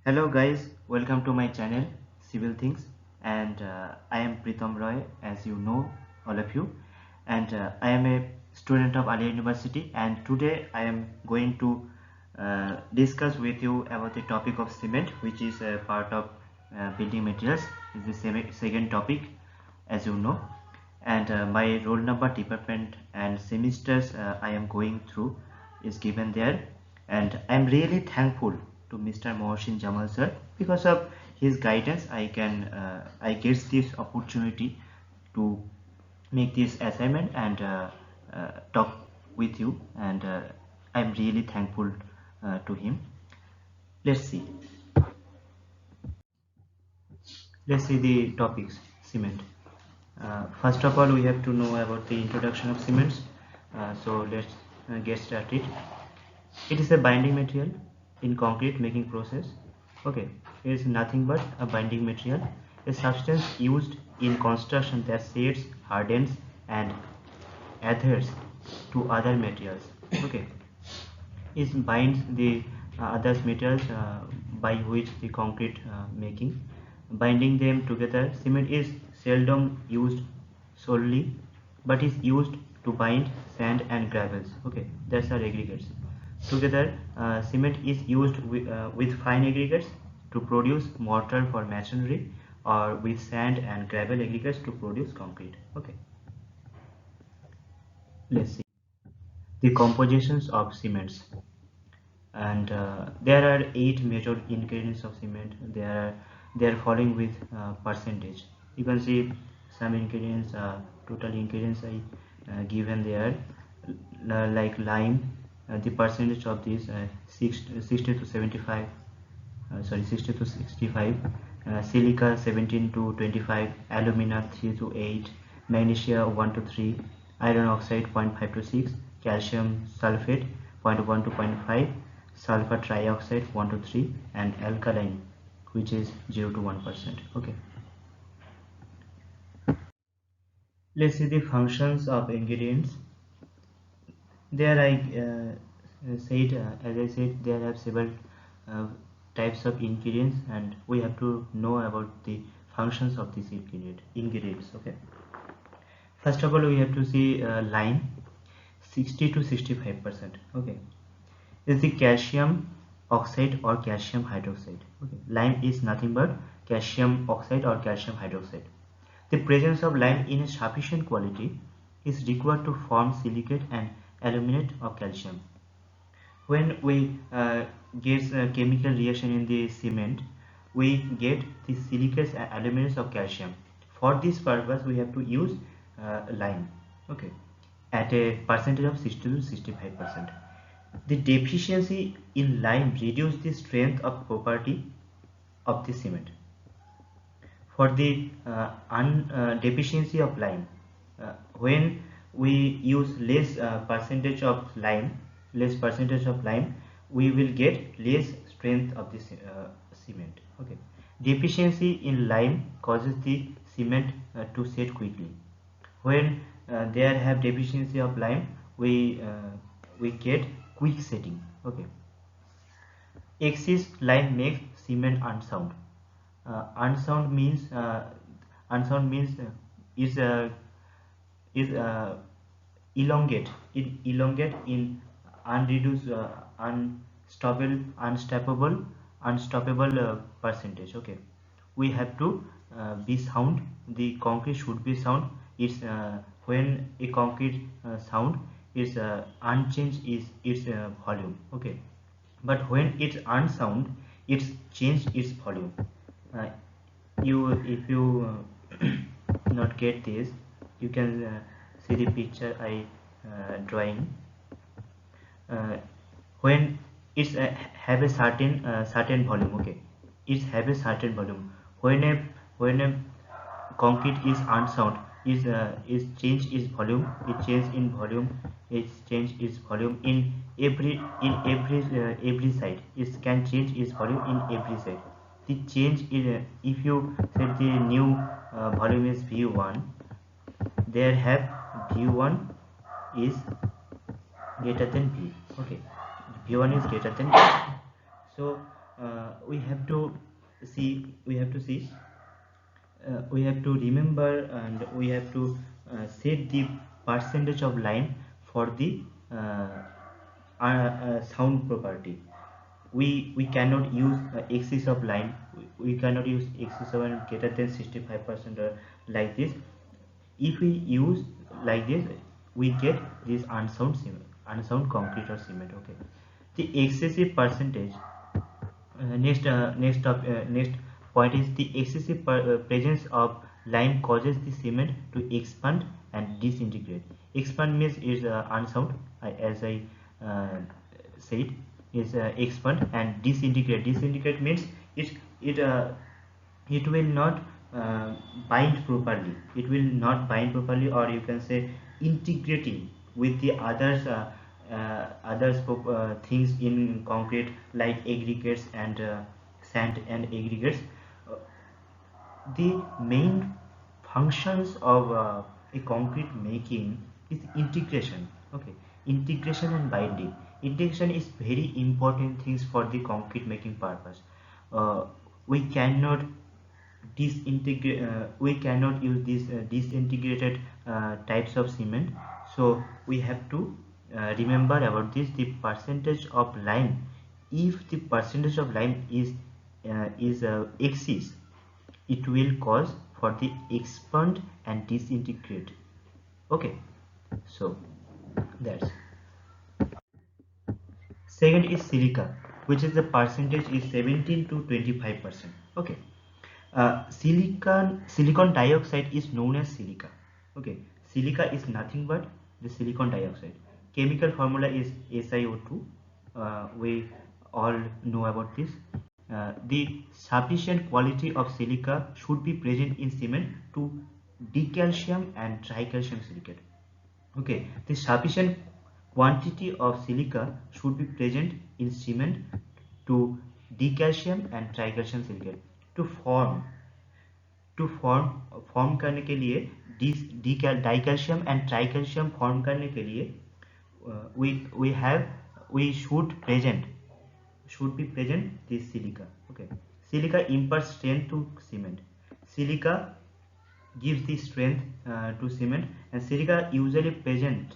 Hello guys, welcome to my channel Civil Things, and I am Pritam Roy, as you know, all of you, and I am a student of Alia University, and today I am going to discuss with you about the topic of cement, which is a part of building materials. Is the second topic, as you know, and my roll number, department, and semesters I am going through is given there, and I am really thankful to Mr. Mohsin Jamal sir. Because of his guidance, I get this opportunity to make this assignment and talk with you, and I'm really thankful to him. Let's see. Let's see the topics. Cement. First of all, we have to know about the introduction of cements. So let's get started. It is a binding material in concrete making process. Okay, it is nothing but a binding material, a substance used in construction that shades, hardens, and adheres to other materials. Okay, it binds the other materials by which the concrete making. Binding them together, cement is seldom used solely, but is used to bind sand and gravels. Okay, that's our aggregates. Together, cement is used with fine aggregates to produce mortar for masonry, or with sand and gravel aggregates to produce concrete. Okay, let's see the compositions of cements. And there are 8 major ingredients of cement. They are following with percentage. You can see some ingredients, total ingredients I given there, like lime. The percentage of this 60 to 75, sorry, 60 to 65, silica 17 to 25, alumina 3 to 8, magnesia 1 to 3, iron oxide 0.5 to 6, calcium sulfate 0.1 to 0.5, sulfur trioxide 1 to 3, and alkaline, which is 0 to 1%. Okay, let's see the functions of ingredients. There I said, as I said, there are several uh, types of ingredients, and we have to know about the functions of these ingredients. Okay, first of all, we have to see lime, 60 to 65%. Okay, is the calcium oxide or calcium hydroxide. Okay, lime is nothing but calcium oxide or calcium hydroxide. The presence of lime in a sufficient quality is required to form silicate and aluminate of calcium. When we get a chemical reaction in the cement, we get the silicates and aluminates of calcium. For this purpose, we have to use lime. Okay, at a percentage of 60 to 65%. The deficiency in lime reduces the strength of property of the cement. For the deficiency of lime, when we use less percentage of lime, we will get less strength of the cement. Okay, deficiency in lime causes the cement to set quickly. When there have deficiency of lime, we get quick setting. Okay, excess lime makes cement unsound. Unsound means is is elongate. It elongate in unreduced, unstoppable percentage. Okay, we have to be sound. The concrete should be sound. It's when a concrete sound is unchanged is its volume. Okay, but when it's unsound, it's changed its volume. uh, if you not get this, you can see the picture I drawing. uh, when it's have a certain volume. Okay, it's have a certain volume. When a concrete is unsound, is change its volume. It change in volume. It change its volume in every side. It can change its volume in every side. The change in if you set the new volume is v1, there have v1 is greater than v. Okay, v1 is greater than v. So we have to remember, and we have to set the percentage of lime for the sound property. We cannot use excess of lime. We cannot use excess of lime greater than 65% or like this. If we use like this, we get this unsound cement, unsound concrete or cement. Okay, the excessive percentage. Next point is the excessive presence of lime causes the cement to expand and disintegrate. Expand means is unsound, as I uh, said, is expand, and disintegrate. Disintegrate means it uh, it will not bind properly. It will not bind properly, or you can say integrating with the others things in concrete, like aggregates and sand and aggregates. Uh, the main functions of a concrete making is integration. Okay, integration and binding. Integration is very important things for the concrete making purpose. uh, we cannot we cannot use these disintegrated types of cement. So we have to remember about this, the percentage of lime. If the percentage of lime is excess, it will cause for the expand and disintegrate. Okay, so that's. Second is silica, which is the percentage is 17 to 25%. Okay, silicon dioxide is known as silica. Okay, silica is nothing but the silicon dioxide. Chemical formula is SiO2. We all know about this. The sufficient quality of silica should be present in cement to decalcium and tricalcium silicate. Okay, the sufficient quantity of silica should be present in cement to decalcium and tricalcium silicate. to form to form करने के लिए dicalcium and tricalcium form करने के लिए we should be present this silica. Okay, silica imparts strength to cement. Silica gives the strength to cement, and silica usually present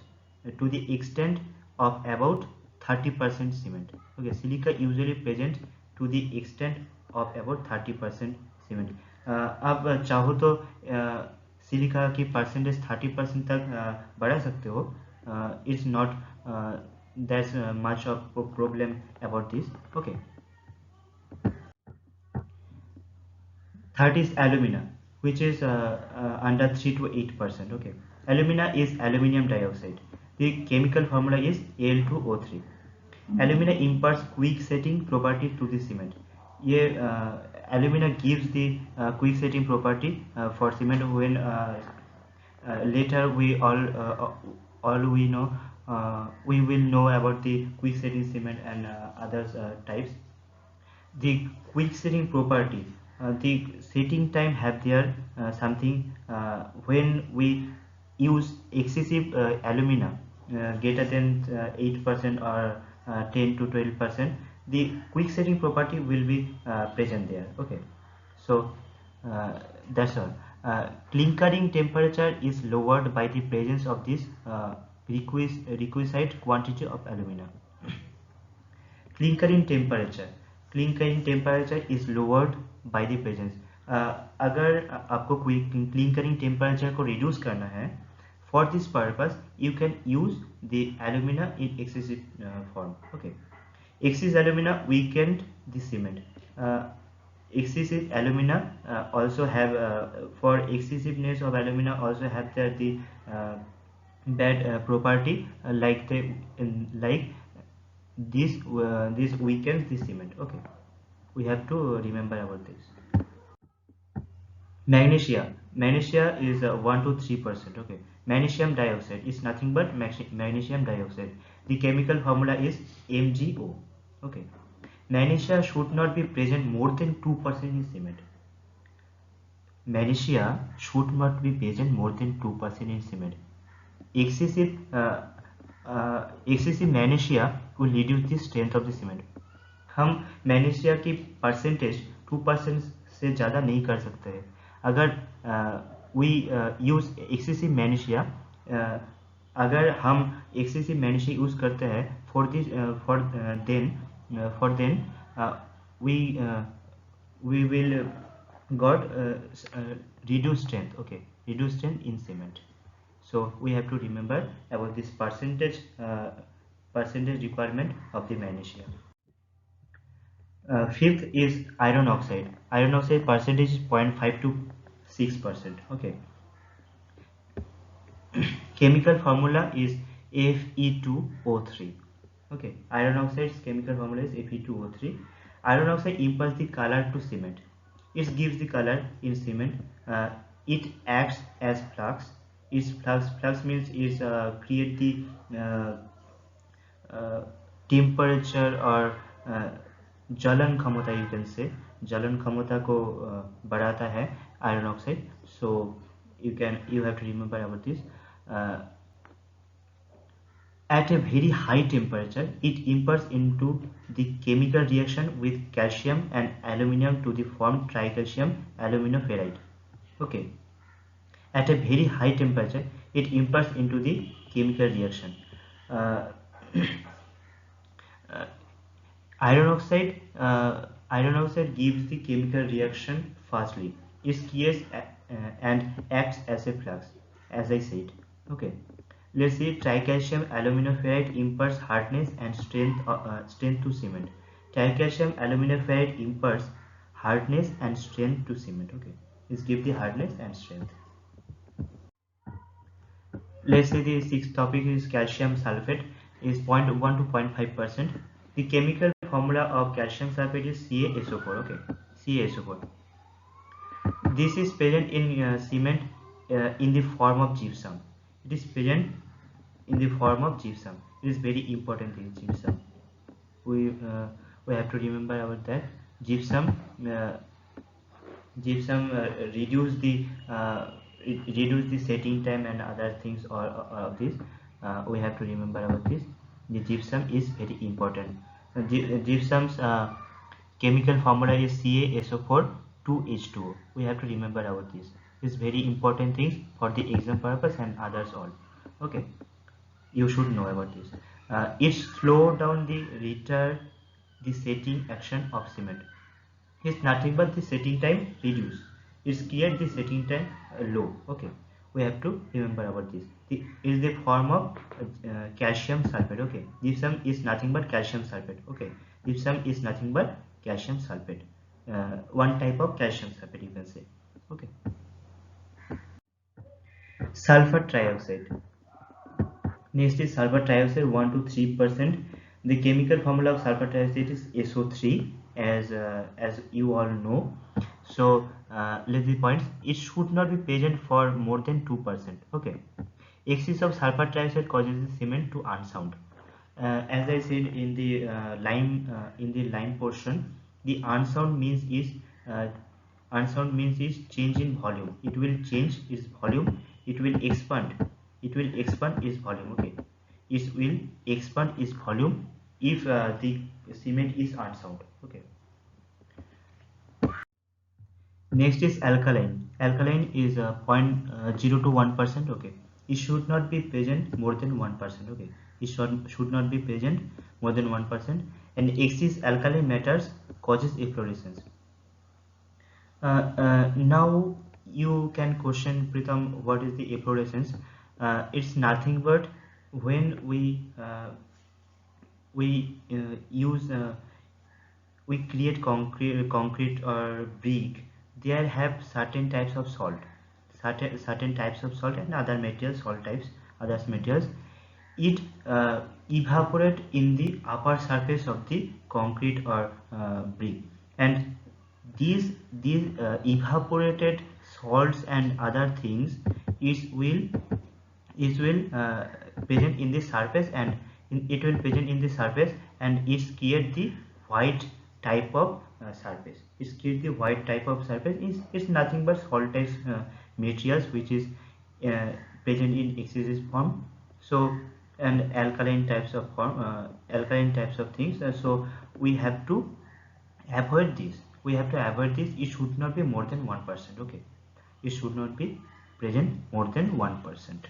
to the extent of about 30% cement. Okay, silica usually present to the extent of about 30% cement. आप चाहो तो silica की percentage 30% तक बढ़ा सकते हो. It's not that's much of problem about this. Okay, third is alumina, which is under 3 to 8%. Okay, alumina is aluminium dioxide. The chemical formula is Al2O3. Alumina imparts quick setting property to the cement. ये alumina gives the quick setting property for cement. When later all we know, we will know about the quick setting cement and others types. The quick setting property, the setting time have there something when we use excessive alumina greater than 8% or 10 to 12%, the quick setting property will be present there. Okay, so that's all. Clinkering temperature is lowered by the presence of this requisite quantity of alumina. Clinkering temperature is lowered by the presence. अगर आपको clinkering temperature को reduce करना है, for this purpose you can use the alumina in excessive form. Okay, excess alumina weakened the cement. Excessive alumina also have for excessiveness of alumina also have the bad property, like this weakens the cement. Okay, we have to remember about this. Magnesia is 1 to 3%. Okay, magnesium dioxide is nothing but magnesium dioxide. The chemical formula is MgO. Okay, magnesia should not be present more than 2% in cement. Magnesia should not be present more than 2% in cement. Excessive magnesia will reduce the strength of the cement. हम magnesia की percentage 2% से ज़्यादा नहीं कर सकते हैं। अगर we use excessive magnesia, अगर हम एक्सेसिव मैग्नीशिया यूज़ करते हैं for this for then we we will got reduced strength, okay, reduced strength in cement. So we have to remember about this percentage requirement of the magnesia. Fifth is iron oxide. Iron oxide percentage is 0.5 to 6%, okay. Chemical formula is Fe2O3, okay. Iron oxide's chemical formula is Fe2O3. Iron oxide imparts the color to cement. It gives the color in cement. It acts as flux. Its flux means is create the uh, temperature और जलन क्षमता, you can से जलन क्षमता को बढ़ाता है iron oxide. So you have to remember about this. At a very high temperature, it imparts into the chemical reaction with calcium and aluminum to the form tricalcium aluminoferrite. Okay. At a very high temperature, it imparts into the chemical reaction. Uh, uh, iron oxide gives the chemical reaction fastly. It creates and acts as a flux, as I said. Okay. Let's see, tricalcium aluminoferrite imparts hardness and strength to cement. Tricalcium aluminoferrite imparts hardness and strength to cement. Okay, it gives the hardness and strength. Let's say the sixth topic is calcium sulfate is 0.1 to 0.5%. The chemical formula of calcium sulfate is CaSO4. Okay, CaSO4. This is present in cement in the form of gypsum. It is present in the form of gypsum. It is very important thing, gypsum. We have to remember about that. Gypsum reduce the setting time and other things of this. We have to remember about this. The gypsum is very important. Gypsum's chemical formula is CaSO4 2H2O. We have to remember about this. It's very important things for the exam purpose and others all. Okay, you should know about this. It slow down the retard the setting action of cement. It's nothing but the setting time reduce. It's create the setting time low. Okay, we have to remember about this. It is the form of calcium sulfate. Okay, gypsum is nothing but calcium sulfate. Okay, gypsum is nothing but calcium sulfate. One type of calcium sulfate, you can say. Okay, sulfur trioxide. Next is sulfur trioxide 1 to 3%. The chemical formula of sulfur trioxide is SO3, as you all know. So let's see points. It should not be present for more than 2%. Okay. Excess of sulfur trioxide causes the cement to unsound. As I said in the line portion, the unsound means is change in volume. It will change its volume. It will expand. It will expand its volume. Okay, it will expand its volume if the cement is unsound. Okay. Next is alkaline. Alkaline is 0.0 to 1%. Okay, it should not be present more than 1%. Okay, it should not be present more than 1%. And excess alkaline matters causes efflorescence. Now you can question, Pritham, what is the efflorescence? It's nothing but when use we create concrete or brick. There have certain types of salt, certain types of salt and other materials, salt types, other materials. It evaporate in the upper surface of the concrete or brick, and these evaporated salts and other things is will present in the surface, and it will present in the surface, and it create the white type of surface. It create the white type of surface. Is nothing but salt type materials which is present in excessive form. So and alkaline types of alkaline types of things. So we have to avoid this. It should not be more than 1%. Okay, it should not be present more than 1%.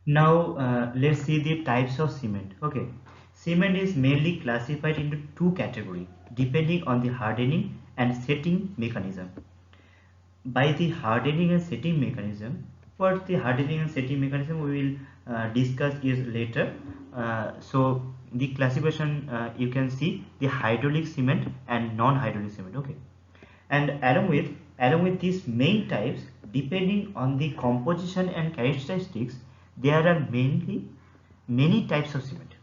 Now let's see the types of cement. Okay, cement is mainly classified into two categories depending on the hardening and setting mechanism. By the hardening and setting mechanism, what the hardening and setting mechanism we will discuss is later. So the classification, you can see the hydraulic cement and non-hydraulic cement. Okay, and along with these main types, depending on the composition and characteristics, there are mainly many types of cement.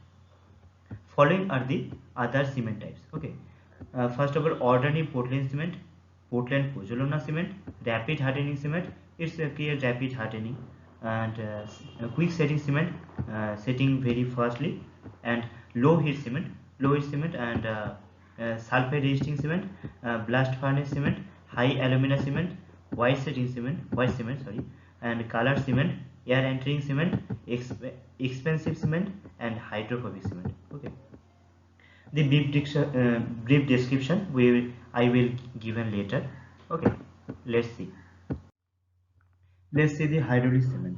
Following are the other cement types. Okay, first of all, ordinary Portland cement, Portland pozzolana cement, rapid hardening cement. It's a clear rapid hardening, and quick setting cement, setting very fastly, and low heat cement, and sulfide resisting cement, blast furnace cement, high alumina cement, white cement, sorry, and colored cement, air entering cement, expensive cement, and hydrophobic cement. Okay, the brief description I will given later. Okay, let's see. Let's see the hydraulic cement.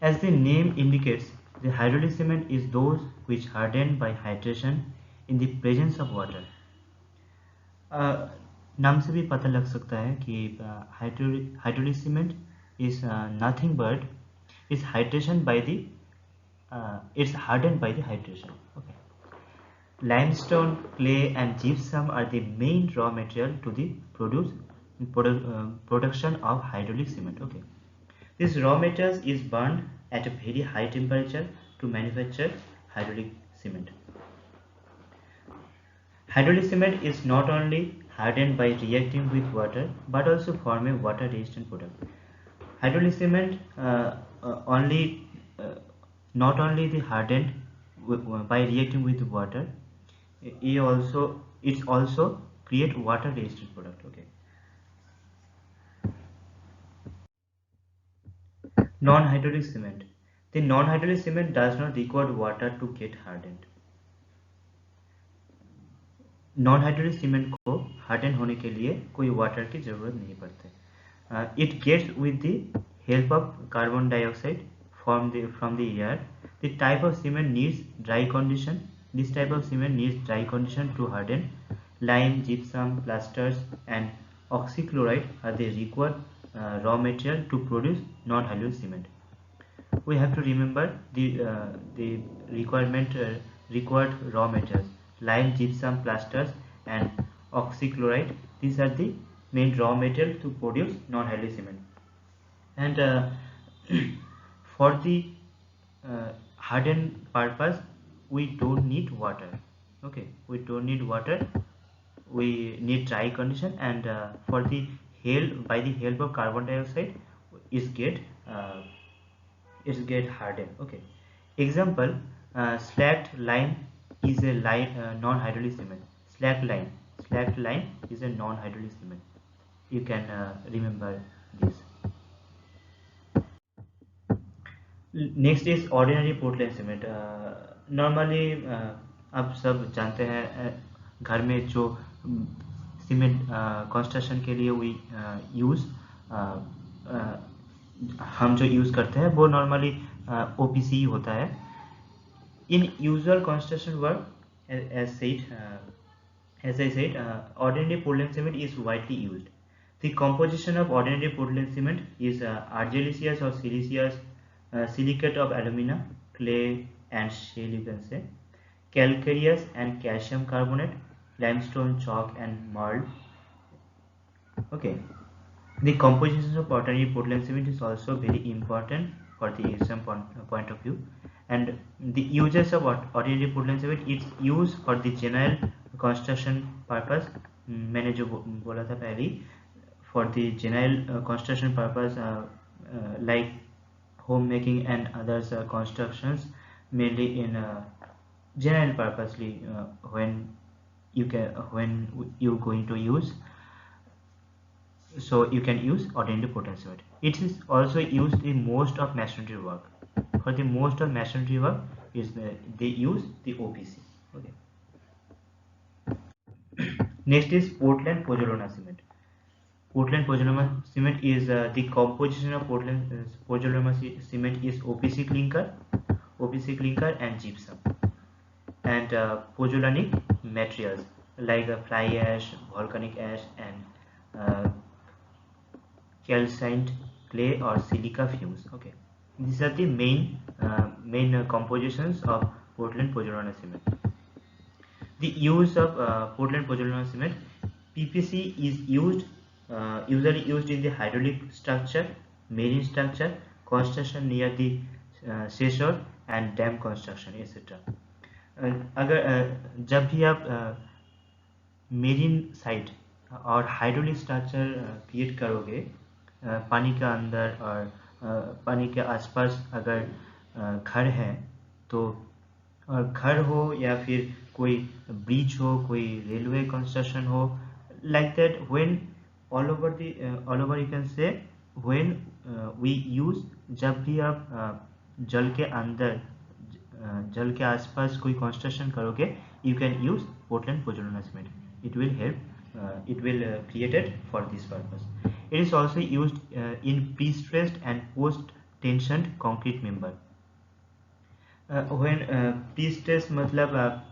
As the name indicates, the hydraulic cement is those which harden by hydration in the presence of water. नाम से भी पता लग सकता है कि hydraulic cement is nothing but is hydration by the it's hardened by the hydration. Okay. Limestone, clay, and gypsum are the main raw material to the production of hydraulic cement. Okay, this raw material is burned at a very high temperature to manufacture hydraulic cement. Hydraulic cement is not only hardened by reacting with water but also form a water resistant product. Hydraulic cement only not only the hardened by reacting with water, it's also create water resistant product. Okay. Non-hydraulic cement. The non-hydraulic cement does not require water to get hardened. Non-hydraulic cement को harden होने के लिए कोई water की जरूरत नहीं पड़ती. It gets with the help of carbon dioxide from the air. The type of cement needs dry condition. This type of cement needs dry condition to harden. Lime, gypsum, plasters, and oxychloride are the required raw material to produce non-hydraulic cement. We have to remember the required raw materials: lime, gypsum, plasters, and oxychloride. These are the main raw material to produce non-hydraulic cement. And for the harden purpose, we don't need water. Okay, we don't need water, we need dry condition, and for the by the help of carbon dioxide is get hardened. Okay, example, slacked lime is a non-hydraulic cement. Slacked lime is a non-hydraulic cement. You can remember this. Next is ordinary Portland cement. Normally आप सब जानते हैं, घर में जो cement construction के लिए use हम जो यूज़ करते हैं वो नॉर्मली OPC होता है. इन usual construction work, as I said, ordinary Portland cement is widely used. The composition of ordinary Portland cement is argillaceous or siliceous, silicate of alumina, clay, and shale, you can say, calcareous and calcium carbonate, limestone, chalk, and marl. Okay, the composition of ordinary Portland cement is also very important for the exam point of view. And the uses of ordinary Portland cement, it's used for the general construction purpose. मैंने जो बोला था पहले, for the general construction purpose, like homemaking and others constructions, mainly in general purposely, when you're going to use. So you can use ordinary potentiometer. It is also used in most of masonry work. For the most of masonry work they use the OPC. Okay. Next is Portland Pozzolana cement. Portland Pozzolana cement is the composition of Portland Pozzolana cement is OPC clinker and gypsum, and pozzolanic materials like fly ash, volcanic ash, and calcined clay or silica fumes. Okay, these are the main compositions of Portland Pozzolana cement. The use of Portland pozzolana cement, PPC is usually used in the hydraulic structure, marine structure, construction near the seashore and dam construction etc. अगर जब भी आप marine site और hydraulic structure create करोगे पानी के अंदर और पानी के आसपास अगर घर है तो और घर हो या फिर कोई ब्रिज हो, कोई रेलवे कंस्ट्रक्शन हो, like that when all over you can say when we use, जब भी आप जल के अंदर जल के आसपास कोई कंस्ट्रक्शन करोगे you can use Portland pozzolana cement. It will help, it will created for this purpose. It is also used in pre-stressed and post-tensioned concrete member. When pre-stress मतलब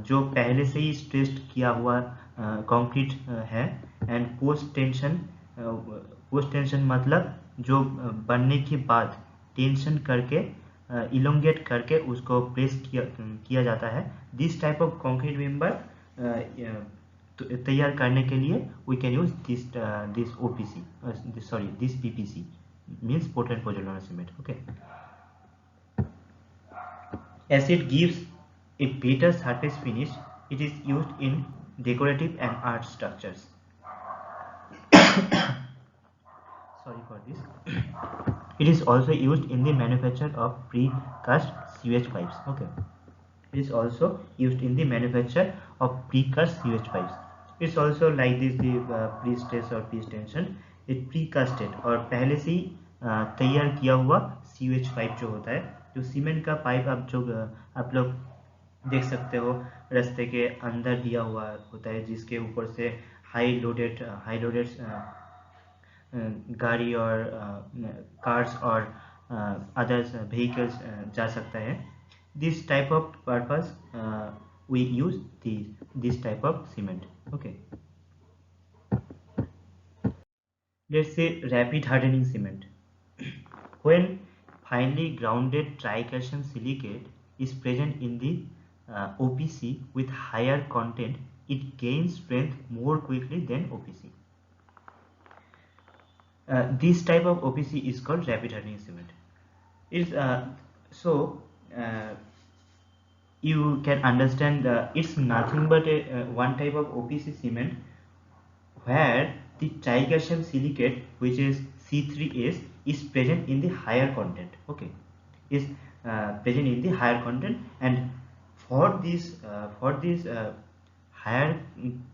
जो पहले से ही स्ट्रेस्ड किया हुआ कंक्रीट है, एंड पोस्ट टेंशन मतलब जो बनने के बाद टेंशन करके इलोंगेट करके उसको प्रेस किया जाता है. This type of concrete member तैयार करने के लिए we can use this OPC, sorry this PPC means Portland pozzolana cement. Okay, as it gives a better surface finish, it is used in decorative and art structures. Sorry for this. It is also used in the manufacture of precast sewage pipes. Okay, it is also used in the manufacture of precast sewage pipes. It's also like this, the pre-stress or pre-tension, it precasted और पहले से ही तैयार किया हुआ sewage pipe जो होता है, जो सीमेंट का पाइप आप लोग देख सकते हो रास्ते के अंदर दिया हुआ होता है, जिसके ऊपर से हाई लोडेड गाड़ी और कार्स और अदर्स व्हीकल्स जा सकता है. This type of purpose we use this type of cement. Okay, let's say rapid hardening cement. When finely grounded tricalcium silicate is present in the OPC with higher content, it gains strength more quickly than OPC. This type of OPC is called rapid hardening cement. You can understand it's nothing but one type of OPC cement where the tricalcium silicate, which is C3S, is present in the higher content. Okay, is present in the higher content, and for this higher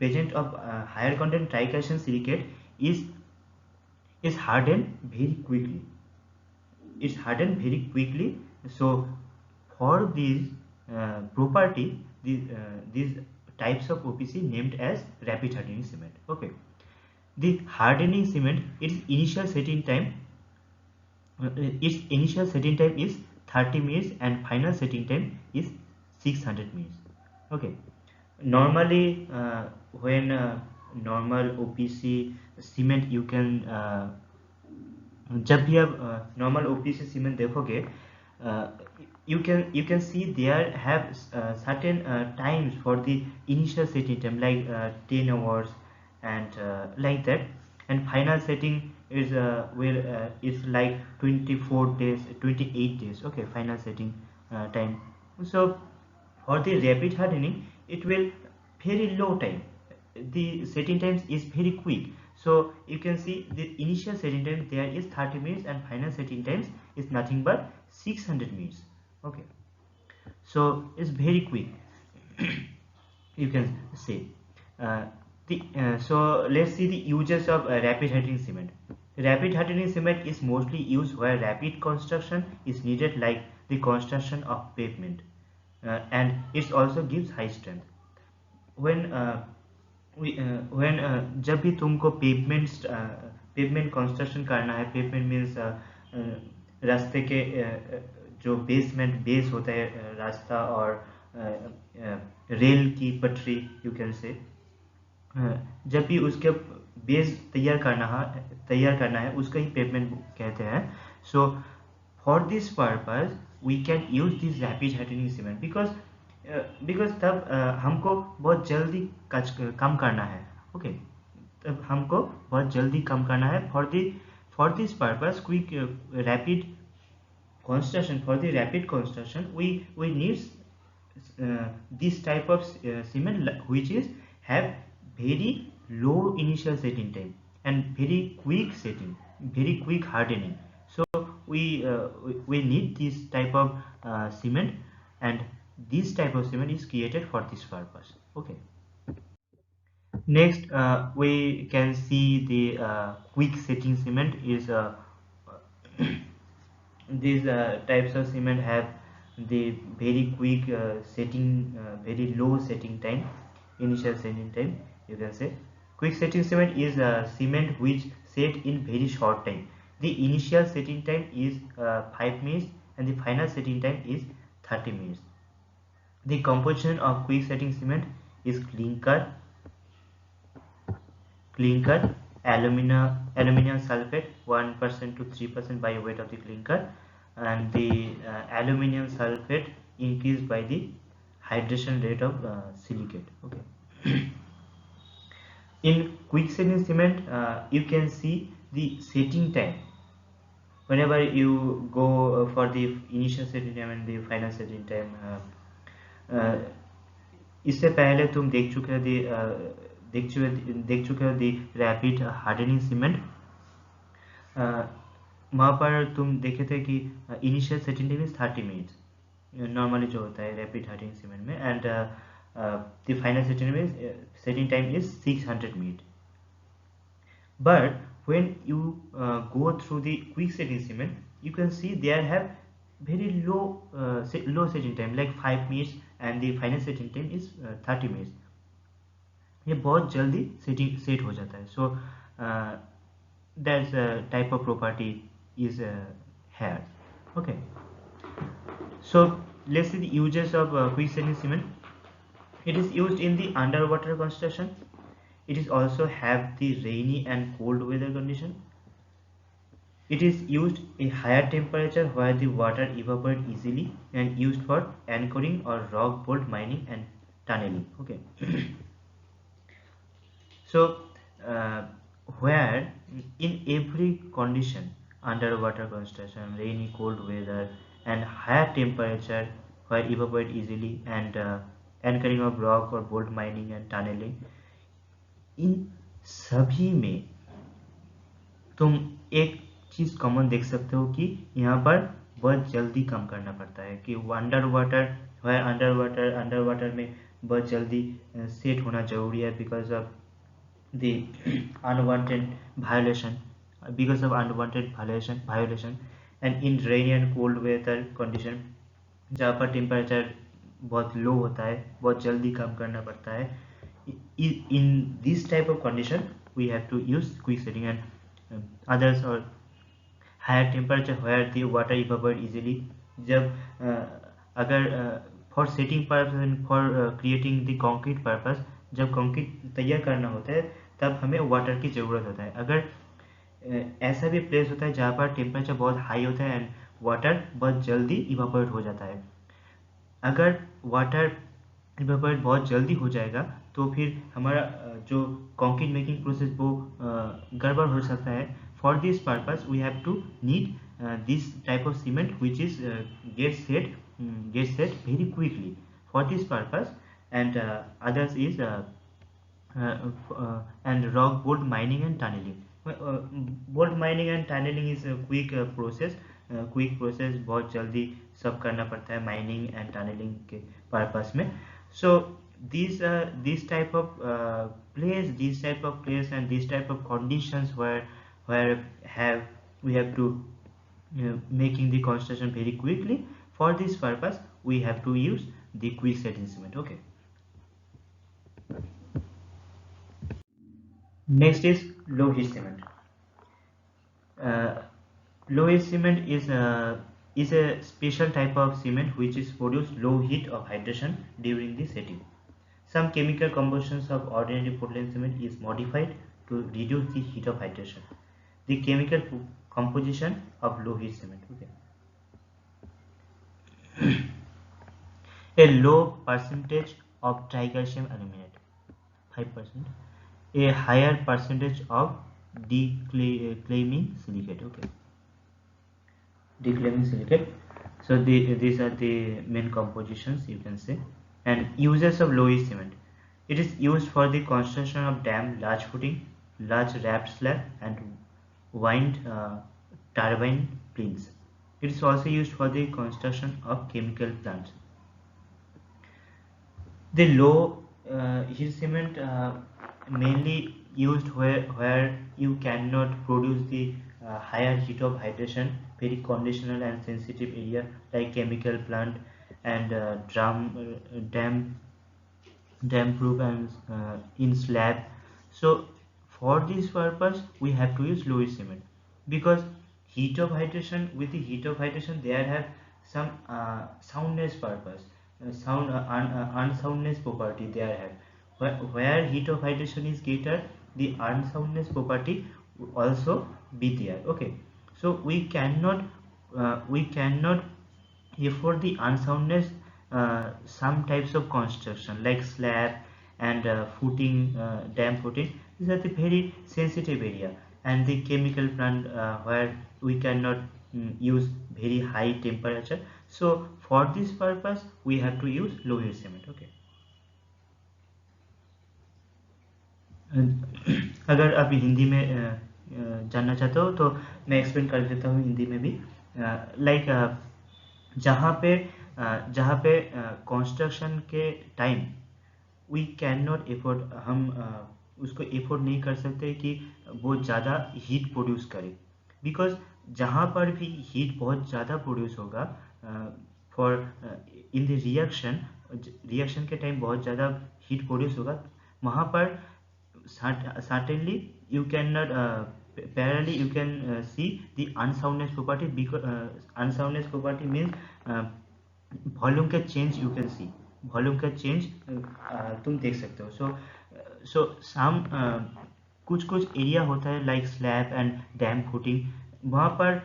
present of higher content tricalcium silicate is hardened very quickly. It's hardened very quickly. So for this property, these types of OPC named as rapid hardening cement. Okay, the hardening cement, its initial setting time is 30 minutes and final setting time is 600 minutes. Okay, normally when normal OPC cement you can जब भी आप normal OPC cement देखोगे, you can see there have certain times for the initial setting time, like 10 hours and like that, and final setting is is like 24 days, 28 days. Okay, final setting time. So for the rapid hardening it will very low time, the setting times is very quick. So you can see the initial setting time there is 30 minutes and final setting times is nothing but 600 minutes. Okay, so it's very quick. You can say So let's see the uses of rapid hardening cement. Rapid hardening cement is mostly used where rapid construction is needed, like the construction of pavement, and it also gives high strength. When when जब भी तुमको pavement construction करना है, pavement means रास्ते के जो base होता है, रास्ता और रेल की पटरी, यू कैन से, जब भी उसके बेस तैयार करना है उसका ही पेवमेंट कहते हैं. So for this purpose we can use this rapid hardening cement, because तब हमको बहुत जल्दी कम करना है. ओके, तब हमको बहुत जल्दी कम करना है. For this purpose quick rapid construction, for the rapid construction we need this type of cement which is have very low initial setting time and very quick hardening. So we need this type of cement, and this type of cement is created for this purpose. Okay, next we can see the quick setting cement is these types of cement have the very quick very low setting time, initial setting time, you can say. Quick setting cement is a cement which set in very short time. The initial setting time is 5 minutes and the final setting time is 30 minutes. The composition of quick setting cement is clinker, aluminum sulfate 1% to 3% by weight of the clinker, and the aluminum sulfate increased by the hydration rate of silicate. Okay. In quick setting cement, you can see the setting time. Whenever you go for the initial setting time and the final setting time, इससे पहले तुम देख चुके हो दी rapid hardening cement. वहाँ पर तुम देखे थे कि initial setting time is 30 minutes normally जो होता है रैपिड हार्डनिंग सीमेंट में, and the final setting time is 600 minute. But when you go through the quick setting cement, you can see there have very low setting time like 5 minutes, and the final setting time is 30 minutes. ये बहुत जल्दी set हो जाता है. So that's type of property is here. Okay, so let's see the uses of quick setting cement. It is used in the underwater construction. It is also have the rainy and cold weather condition. It is used in higher temperature where the water evaporate easily and used for anchoring or rock bolt mining and tunneling. Okay. So where in every condition, underwater construction, rainy cold weather and higher temperature where evaporate easily, and anchoring of rock or bolt mining and tunneling, इन सभी में तुम एक चीज common देख सकते हो कि यहाँ पर बहुत जल्दी कम करना पड़ता है. कि अंडर वाटर में बहुत जल्दी सेट होना जरूरी है because of the unwanted violation and in rain and cold weather condition जहाँ पर टेम्परेचर बहुत लो होता है, बहुत जल्दी कम करना पड़ता है. In this type of condition we have to use quick setting, and others or higher temperature where the water evaporate easily. जब अगर for setting purpose and for creating the concrete purpose, जब कंक्रीट तैयार करना होता है तब हमें water की ज़रूरत होता है. अगर ऐसा भी प्लेस होता है जहाँ पर टेम्परेचर बहुत हाई होता है एंड वाटर बहुत जल्दी इवापोरेट हो जाता है. अगर वाटर इवेपोरेट बहुत जल्दी हो जाएगा तो फिर हमारा जो कंक्रीट मेकिंग प्रोसेस वो गड़बड़ हो सकता है. For this purpose we have to need this type of cement which is get set very quickly for this purpose, and others is and rock bolt mining and tunneling. Bolt mining and tunneling is quick process. बहुत जल्दी सब करना पड़ता है mining and tunneling के purpose में. So these type of place and these type of conditions where have we have to making the construction very quickly. For this purpose we have to use the quick setting cement. Okay, next is low heat cement. uh, Low heat cement is a special type of cement which is produced low heat of hydration during the setting. Some chemical combustions of ordinary Portland cement is modified to reduce the heat of hydration. The chemical composition of low heat cement. Okay. A low percentage of tricalcium aluminate, 5%. A higher percentage of declaiming silicate. Okay, declaiming silicate. So these are the main compositions you can say. And uses of low heat cement. It is used for the construction of dam, large footing, large wrapped slab, and wind turbine plinths. It is also used for the construction of chemical plants. The low heat cement mainly used where you cannot produce the higher heat of hydration, very conditional and sensitive area like chemical plant and dam proof and in slab. So for this purpose we have to use low heat cement, because heat of hydration, with the heat of hydration there have some soundness purpose, unsoundness property there have, where heat of hydration is greater the unsoundness property also be there. Okay, so we cannot for the unsoundness some types of construction like slab and footing, dam footing, these are the very sensitive area, and the chemical plant where we cannot use very high temperature. So for this purpose we have to use low heat cement. Okay. अगर आप हिंदी में जानना चाहते हो तो मैं explain कर देता हूँ हिंदी में भी। लाइक जहाँ पे कंस्ट्रक्शन के टाइम वी कैन नॉट एफोर्ड, हम उसको एफोर्ड नहीं कर सकते कि वो ज़्यादा हीट प्रोड्यूस करे, बिकॉज जहाँ पर भी हीट बहुत ज़्यादा प्रोड्यूस होगा फॉर इन द रिएक्शन के टाइम बहुत ज़्यादा हीट प्रोड्यूस होगा, वहाँ पर certainly you cannot parallelly you can see the unsoundness property, because unsoundness property means volume का change you can see, volume का चेंज तुम देख सकते हो। सो सम कुछ एरिया होता है like slab and dam footing, वहाँ पर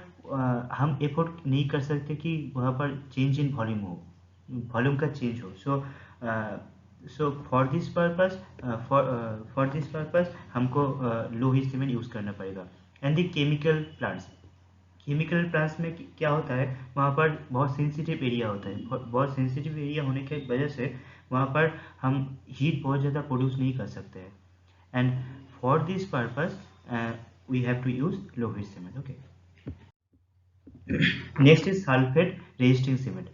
हम एफोर्ड नहीं कर सकते कि वहाँ पर चेंज इन वॉल्यूम हो, वॉल्यूम का चेंज हो। सो फॉर दिस पर्पस हमको लो हीट सीमेंट यूज़ करना पड़ेगा। एंड द केमिकल प्लांट्स में क्या होता है, वहाँ पर बहुत सेंसिटिव एरिया होता है, बहुत सेंसिटिव एरिया होने की वजह से वहाँ पर हम हीट बहुत ज़्यादा प्रोड्यूस नहीं कर सकते हैं। And for this purpose we have to use low heat cement. Okay, next is sulphate resisting cement.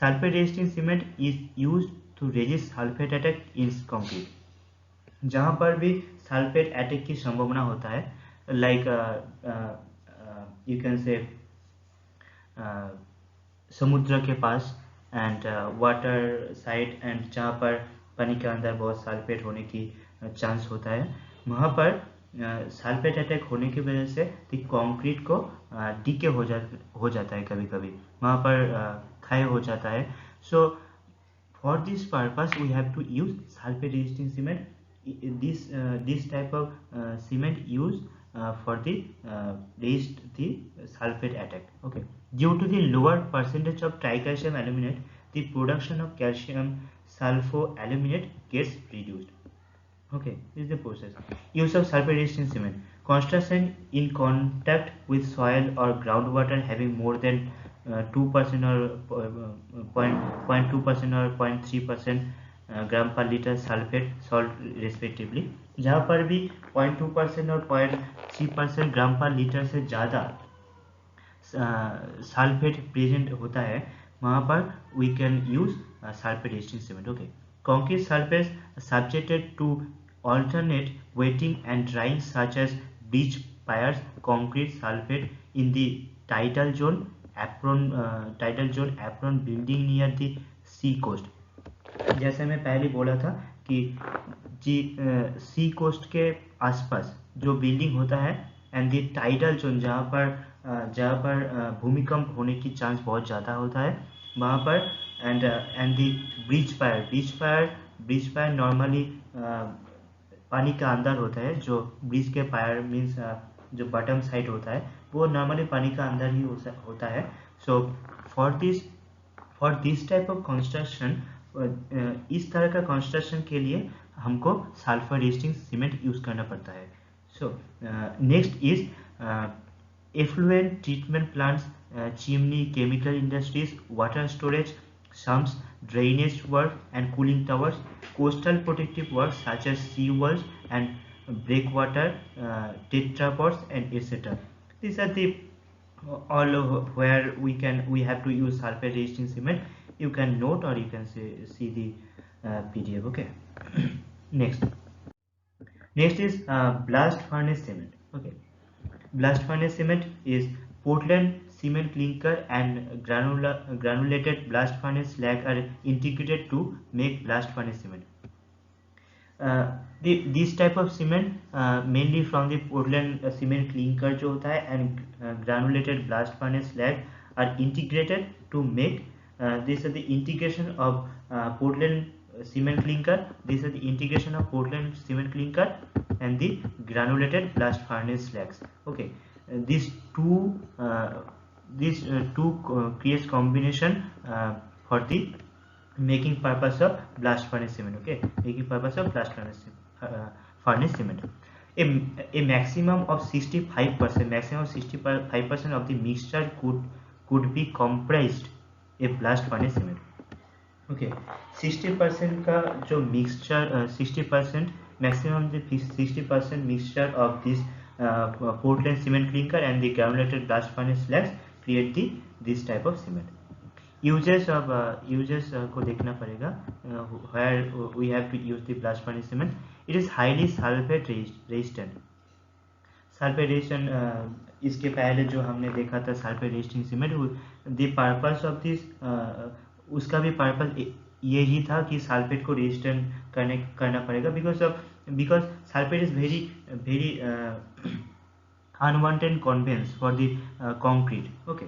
Sulphate resisting cement is use to resist sulphate attack in concrete. जहाँ पर भी सल्फेट अटैक की संभावना होता है, लाइक you can say समुद्र के पास and water side and जहाँ पर पानी के अंदर बहुत सल्फेट होने की चांस होता है, वहाँ पर सल्फेट अटैक होने की वजह से कंक्रीट को डीके हो जाता है, कभी कभी वहाँ पर क्षय हो जाता है। So for this purpose we have to use sulphate resisting cement. this type of cement used for the resist the sulfate attack. Okay, due to the lower percentage of tricalcium aluminate, the production of calcium sulfoaluminate gets reduced. Okay, this is the process. Use of sulfate resistant cement. Construction in contact with soil or groundwater having more than 2% or 0.2% or 0.3% ग्राम पर litre sulphate salt respectively. जहाँ पर भी 0.2% और 0.3% ग्राम पर litre से ज़्यादा sulphate present होता है, वहाँ पर we can use sulphate resisting cement. Okay, Concrete surface subjected to alternate wetting and drying such as beach piers, concrete sulfate in the tidal zone apron building near the sea coast. जैसे मैं पहले बोला था कि जी सी coast के आसपास जो building होता है एंड दी टाइडल जोन जहाँ पर भूमिकंप होने की चांस बहुत ज़्यादा होता है वहाँ पर and the bridge fire normally पानी का अंदर होता है जो ब्रिज के पायर मीन्स जो बॉटम साइड होता है वो नॉर्मली पानी का अंदर ही होता है so for this type of construction इस तरह का कंस्ट्रक्शन के लिए हमको सल्फर रेजिस्टिंग सीमेंट यूज़ करना पड़ता है so next is effluent treatment plants chimney chemical industries water storage sumps, drainage work and cooling towers, coastal protective work such as sea walls and breakwater, tetrapods and etc. These are the all where we have to use sulfur resisting cement. You can note or you can see the PDF. Okay. Next is blast furnace cement. Okay. Blast furnace cement is Portland cement clinker and granulated blast furnace slag are integrated to make blast furnace cement. This type of cement mainly from the Portland cement clinker जो होता है and granulated blast furnace slag are integrated to make this is the integration of Portland cement clinker. This is the integration of Portland cement clinker and the granulated blast furnace slags. Okay, these two creates combination for the making purpose of blast furnace cement. Okay, making purpose of blast furnace cement. A maximum of 65% of the mixture could be comprised a blast furnace cement. Okay 60% का जो mixture 60% maximum 60% mixture of this Portland cement clinker and the granulated blast furnace slags create this type of cement uses को देखना पड़ेगा where we have to use the blast furnace cement it is highly sulphate resistant sulphate resistant इसके पहले जो हमने देखा था sulphate resisting cement the purpose of this उसका भी पर्पस यही था कि सल्फेट को रेजिस्टेंट करना पड़ेगा because sulphate is very unwanted conveyance for the concrete okay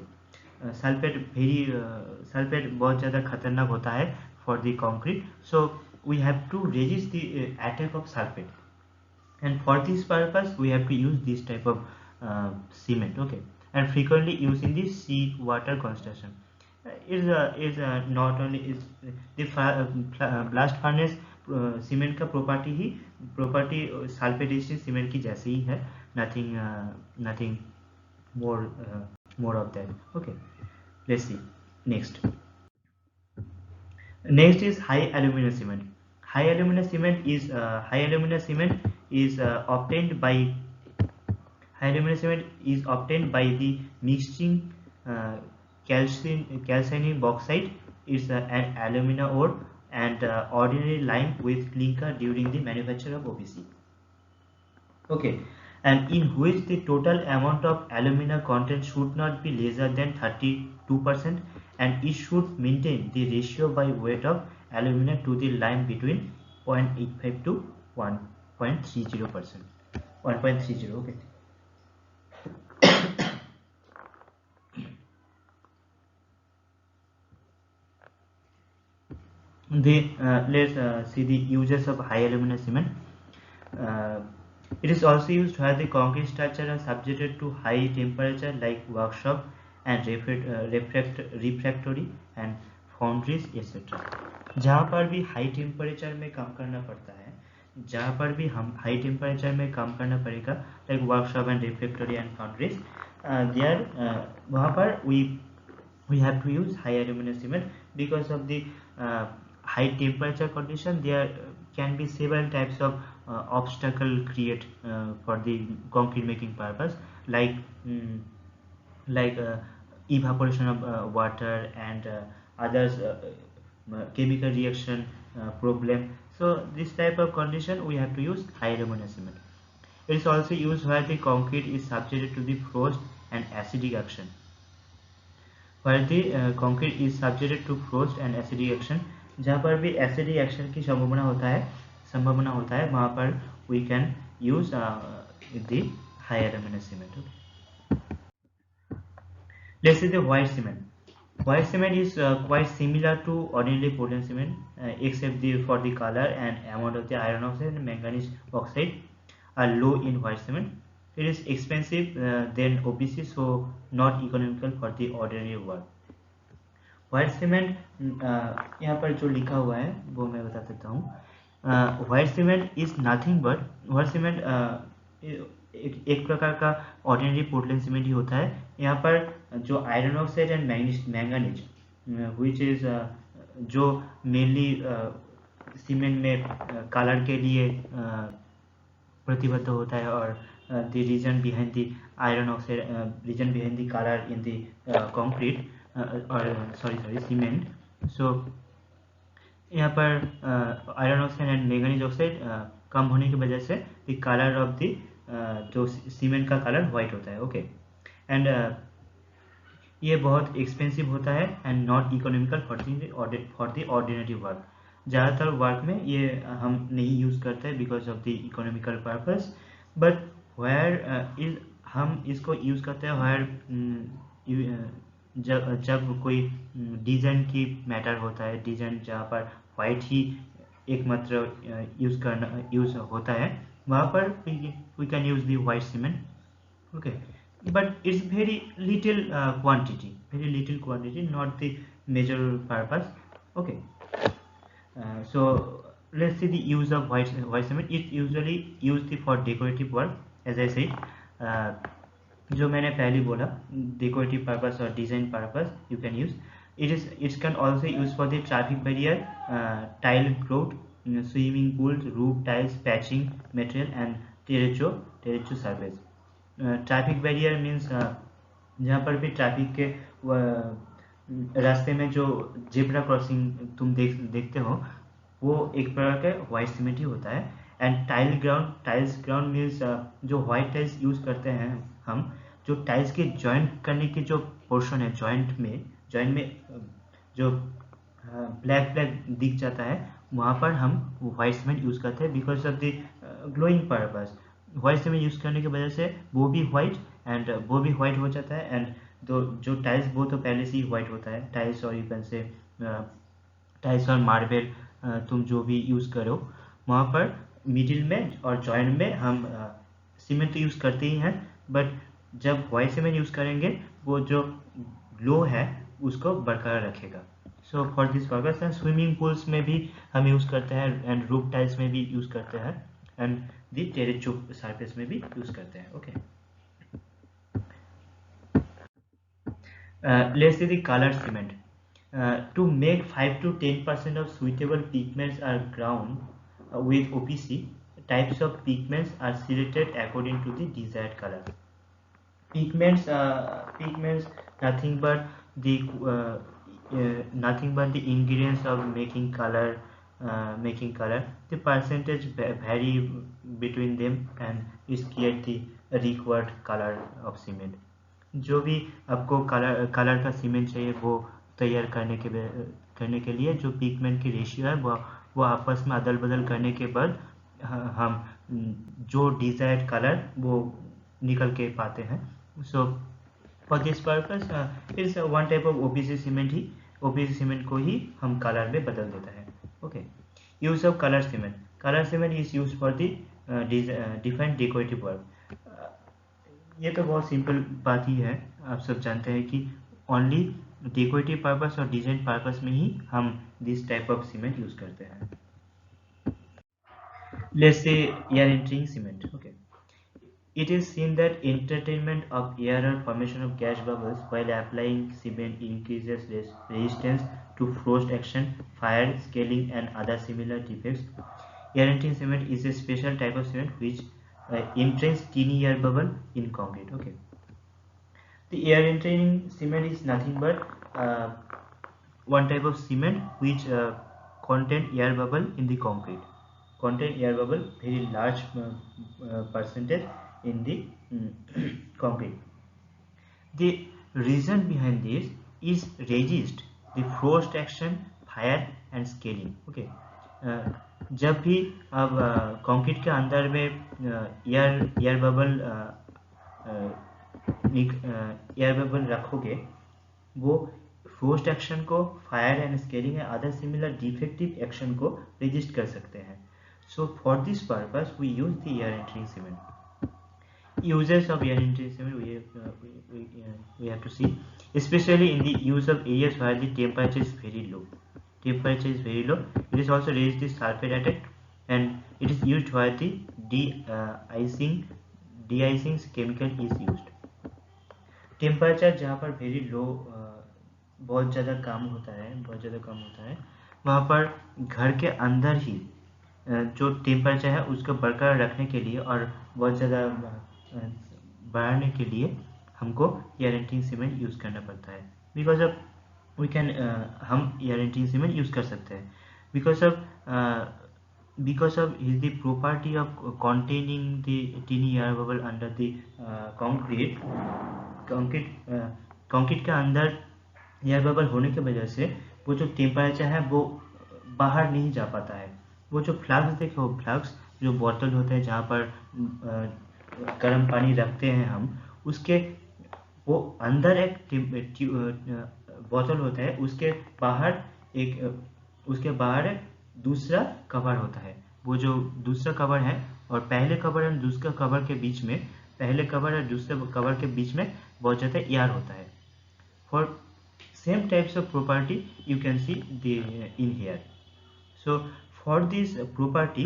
sulphate बहुत ज़्यादा खतरनाक होता है for the concrete so we have to resist the attack of sulphate and for this purpose we have to use this type of cement okay and frequently used in the sea water construction is not only is the blast furnace cement का property sulphate resistant cement की जैसे ही है nothing more of that okay let's see next is high alumina cement. High alumina cement is obtained by the mixing calcining bauxite is an alumina ore and ordinary lime with clinker during the manufacture of OPC. Okay, and in which the total amount of alumina content should not be lesser than 32% and it should maintain the ratio by weight of alumina to the lime between 0.85 to 1.30%. 1.30 okay. Let's see the uses of high alumina cement. It is also used where the concrete structure are subjected to high temperature like workshop and refractory and foundries etc. जहाँ पर भी high temperature में काम करना पड़ता है जहाँ पर भी हम हाई टेम्परेचर में काम करना पड़ेगा like workshop and refractory and foundries there वहाँ पर we have to use high alumina cement because of the high temperature condition there can be several types of obstacle create for the concrete making purpose like evaporation of water and others chemical reaction problem. So this type of condition we have to use higher ammonia cement. It is also used where the concrete is subjected to the frost and acidic action. Where the concrete is subjected to frost and acidic action, जहाँ पर भी acidic action की संभावना होता है वहाँ पर we can use the higher ammonia cement. Okay. Let's see the white cement. White cement is quite similar to ordinary Portland cement, except for the color and amount of the iron oxide and manganese oxide are low in white cement. It is expensive than OPC, so not economical for the ordinary work. White cement, यहाँ पर जो लिखा हुआ है वो मैं बता देता हूँ. White cement is nothing but white cement एक प्रकार का ऑर्डिनरी पोर्टलैंड सीमेंट ही होता है. यहाँ पर जो iron oxide and manganese which is जो मेनली सीमेंट में कलर के लिए प्रतिबद्ध होता है और the reason behind the iron oxide reason behind the colour in the concrete और सॉरी सीमेंट. सो यहाँ पर iron oxide and manganese oxide कम होने की वजह से द कलर ऑफ द जो सीमेंट का कलर वाइट होता है. ओके. एंड ये बहुत एक्सपेंसिव होता है and not economical for the ordinary work. ज़्यादातर वर्क में ये हम नहीं यूज़ करते हैं because of the economical purpose. But where हम इसको यूज़ करते हैं वेयर जब कोई डिज़ाइन की मैटर होता है, डिज़ाइन जहाँ पर वाइट ही एकमात्र यूज़ होता है, वहाँ पर we can use the white cement. Okay, but it's very little quantity, not the major purpose. Okay. So let's see the use of white cement. It's usually used for decorative work, as I said. जो मैंने पहले बोला, decorative purpose or design purpose you can use. It can also use for the traffic barrier, tile grout, swimming pools, roof tiles, patching material and terrazzo surface. Traffic barrier means जहाँ पर भी traffic के रास्ते में जो zebra crossing तुम देखते हो वो एक प्रकार का वाइट सीमेंट ही होता है. एंड टाइल्स ग्राउंड मीन्स जो वाइट टाइल्स यूज करते हैं हम, जो टाइल्स के जॉइंट करने की जो पोर्शन है, जॉइंट में जो ब्लैक दिख जाता है वहाँ पर हम वाइट सीमेंट यूज करते हैं because of the glowing purpose. White cement use करने की वजह से वो भी वाइट हो जाता है एंड जो टाइल्स वो तो पहले से ही वाइट होता है. टाइल्स और यू कैन से टाइल्स और मार्बल तुम जो भी यूज़ करो वहाँ पर मिडिल में और जॉइंट में हम सीमेंट तो यूज़ करते ही हैं, बट जब वाइट सीमेंट यूज़ करेंगे वो जो ग्लो है उसको बरकरार रखेगा. सो for this purpose and swimming pools में भी हम यूज़ करते हैं एंड रूफ टाइल्स में भी यूज़ करते हैं एंड दी टेरेजो सरफेस में भी यूज़ करते हैं. Okay. Let's see the color cement. To make 5 to 10% of suitable pigments are ground with OPC. Types of pigments are selected according to the desired color. Pigments nothing but the ingredients of making color. The percentage vary between them and is create the required color of cement. जो भी आपको colour का cement चाहिए वो तैयार करने के लिए जो पिगमेंट की रेशियो है वो आपस में अदल बदल करने के बाद हम जो डिजायर्ड कलर वो निकल के पाते हैं. So for this purpose it's one type of OPC cement को ही हम कलर में बदल देता है. Okay. Use of colour cement is use for the different decorative work. ये तो बहुत सिंपल बात ही है, आप सब जानते हैं कि ओनली डेकोरेटिव पर्पस और डिजाइन पर्पस में ही हम this type of cement use करते हैं. Let's say air entering cement. Okay. It is seen that entrainment of air or formation of gas bubbles while applying cement increases resistance to frost action, fire, scaling, and other similar defects. Air entering cement is a special type of cement which entrains tiny air bubble in concrete. Okay. The air entering cement is nothing but one type of cement which contain air bubble in the concrete. Contain air bubble very large percentage in the concrete. The reason behind this is resist the frost action, fire and scaling. Okay. जब भी आप concrete के अंदर में air bubble air bubble रखोगे, वो frost action को, fire and scaling and other similar defective action को रेजिस्ट कर सकते हैं. So for this purpose we use the air entering cement. Uses of air entering cement we have to see, especially in the use of areas where the temperature is very low. Temperature is very low. It is also raised the surface attack, and it is used where the de-icing chemical is used. Temperature जहाँ पर very low, बहुत ज़्यादा कम होता है, वहाँ पर घर के अंदर ही जो टेम्परेचर है उसको बरकरार रखने के लिए और बहुत ज़्यादा बढ़ाने के लिए हमको एयर एंट्रिंग सीमेंट यूज़ करना पड़ता है. बिकॉज ऑफ हम एयर एंट्रिंग सीमेंट यूज़ कर सकते हैं because of is the property of containing the tiny air bubble under the concrete. Concrete के अंदर एयर बबल होने की वजह से वो जो टेम्परेचर है वो बाहर नहीं जा पाता है. वो जो फ्लास्क देखे हो, फ्लास्क जो बोतल होते हैं जहाँ पर गर्म पानी रखते हैं हम, उसके वो अंदर एक बोतल होता है, उसके बाहर एक दूसरा कवर होता है. वो जो दूसरा कवर है और पहले कवर और दूसरे कवर के बीच में, पहले कवर और दूसरे कवर के बीच में बहुत ज़्यादा एयर होता है. For same types of property you can see in here. So for this property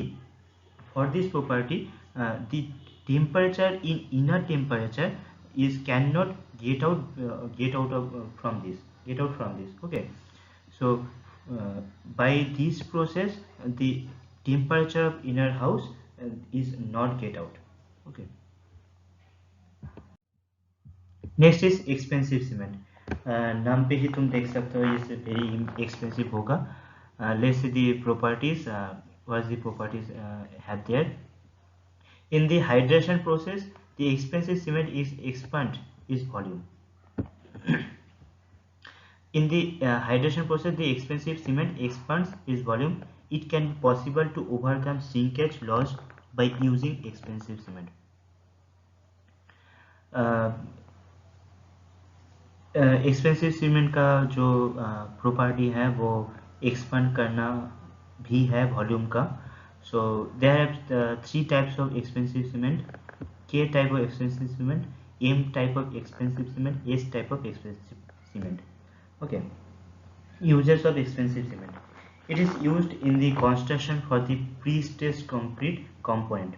the temperature in inner temperature is cannot get out from this. Okay. So by this process the temperature of inner house is not get out. Okay. Next is expensive cement. नाम पे ही तुम देख सकते हो ये very expensive होगा. Let's see the properties. What the properties have their. In the hydration process the expensive cement is expand is volume. In the hydration process, the expensive cement expands its volume. It can be possible to overcome shrinkage loss by using expensive cement. Expensive cement का जो property है वो expand करना भी है volume का. So there have 3 types of expensive cement. K type of expensive cement, M type of expensive cement, S type of expensive cement. Okay. Uses of expensive cement. It is used in the construction for the pre-stressed concrete component.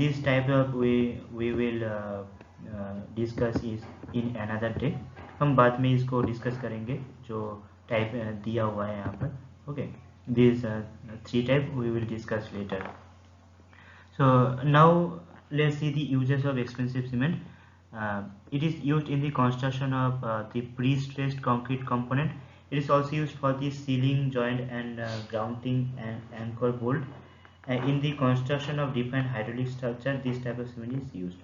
This type of we will discuss is in another day. हम बाद में इसको discuss करेंगे जो type दिया हुआ है यहाँ पर. Okay. This 3 type we will discuss later. So now let's see the uses of expensive cement. It is used in the construction of the pre-stressed concrete component. It is also used for the ceiling joint and grouting and anchor bolt. In the construction of different hydraulic structure, this type of cement is used.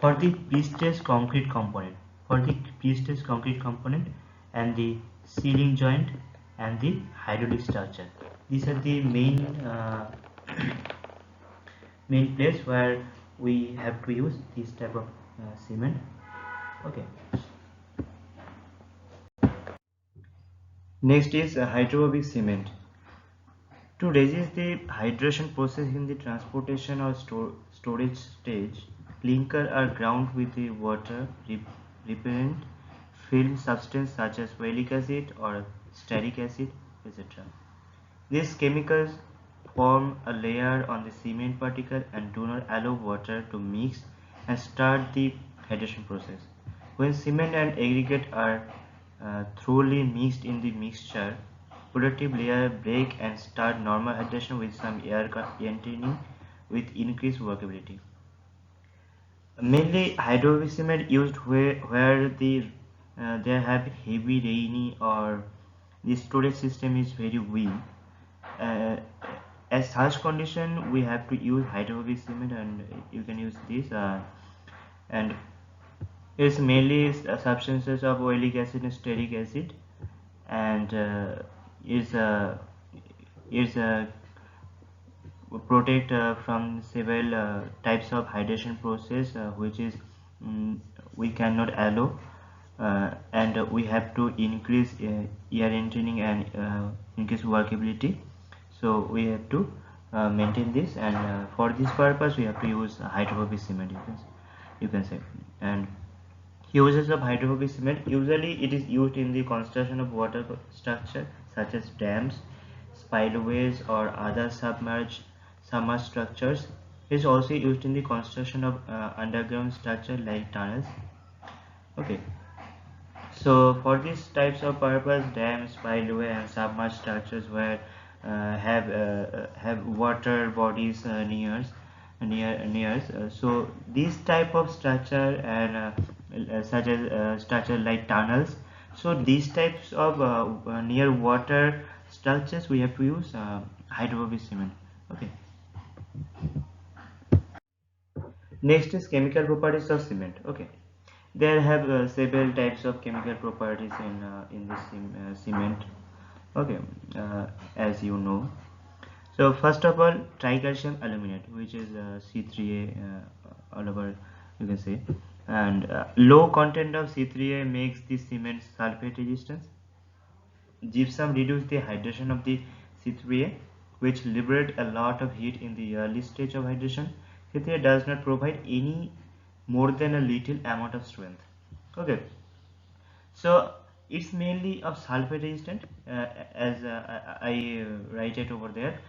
For the pre-stressed concrete component, and the ceiling joint and the hydraulic structure, these are the main place where we have to use this type of cement. Okay. Next is hydrophobic cement. To resist the hydration process in the transportation or storage stage, clinker are ground with the water repellent film substance such as oleic acid or stearic acid, etc. These chemicals form a layer on the cement particle and do not allow water to mix and start the hydration process. When cement and aggregate are thoroughly mixed in the mixture, productive layer break and start normal hydration with some air entering with increased workability. Mainly hydrophobic cement used where there have heavy rainy or the storage system is very weak. As such condition, we have to use hydrophobic cement, and you can use this, and it's mainly substances of oleic acid and stearic acid, and is is protect from several types of hydration process, which is we cannot allow, and we have to increase air entering and increase workability. So we have to maintain this, and for this purpose we have to use hydrophobic cement, you can say. And uses of hydrophobic cement, usually it is used in the construction of water structure such as dams, spillways, or other submerged structures. It is also used in the construction of underground structure like tunnels. Okay, so for these types of purpose, dams, spillway, and submerged structures where have water bodies near. So these type of structure, and such as structure like tunnels. So these types of near water structures, we have to use hydrophobic cement. Okay. Next is chemical properties of cement. Okay, there have several types of chemical properties in this cement. Okay, as you know. So first of all, tricalcium aluminate, which is C3A, all over, you can say, and low content of C3A makes the cement sulfate resistance. Gypsum reduces the hydration of the C3A, which liberate a lot of heat in the early stage of hydration. C3A does not provide any more than a little amount of strength. Okay, so it's mainly of sulfate resistant, as I write it over there.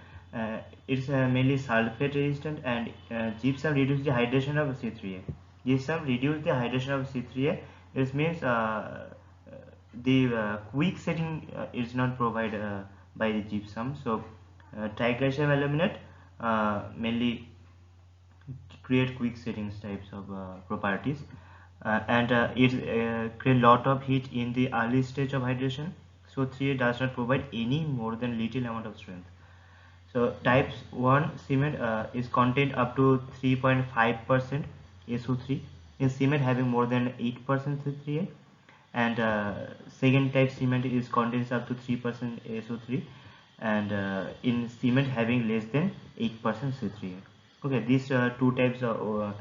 It's mainly sulfate resistant, and gypsum reduce the hydration of C3A. Gypsum reduce the hydration of C3A. This means the quick setting is not provided by the gypsum. So tricalcium aluminate mainly create quick settings types of properties, and it create lot of heat in the early stage of hydration. So 3 does not provide any more than little amount of strength. So types 1 cement is contained up to 3.5% SO3 in cement having more than 8% C3A, and second type cement is contains up to 3% SO3, and in cement having less than 8% C3A. Okay, these two types of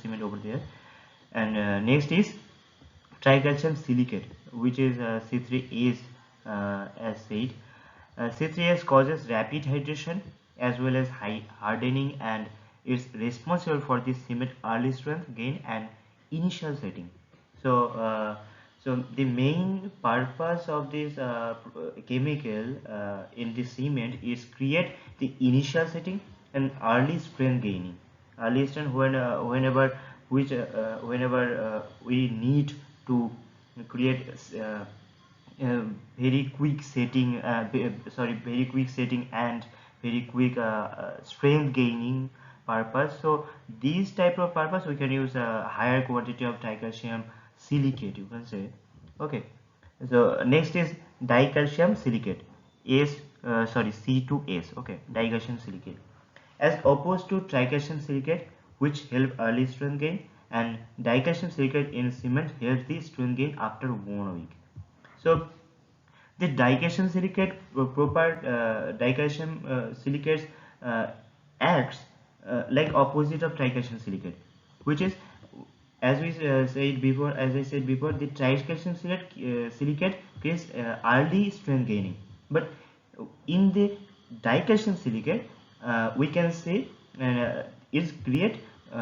cement over there. And next is tricalcium silicate, which is C3As, as said. C3S causes rapid hydration as well as high hardening, and is responsible for the cement early strength gain and initial setting. So, so the main purpose of this chemical in the cement is create the initial setting and early strength gaining. Early strength whenever we need to create very quick setting, very quick setting and very quick strength gaining purpose. So these type of purpose we can use a higher quantity of tricalcium silicate, you can say. Okay, so next is dicalcium silicate, C2S. Okay, dicalcium silicate, as opposed to tricalcium silicate, which help early strength gain, and dicalcium silicate in cement helps the strength gain after 1 week. So the dicalcium silicate dicalcium silicates acts like opposite of tricalcium silicate, which is, as we said before, as I said before, the tricalcium silicate creates early strength gaining, but in the dicalcium silicate we can say is create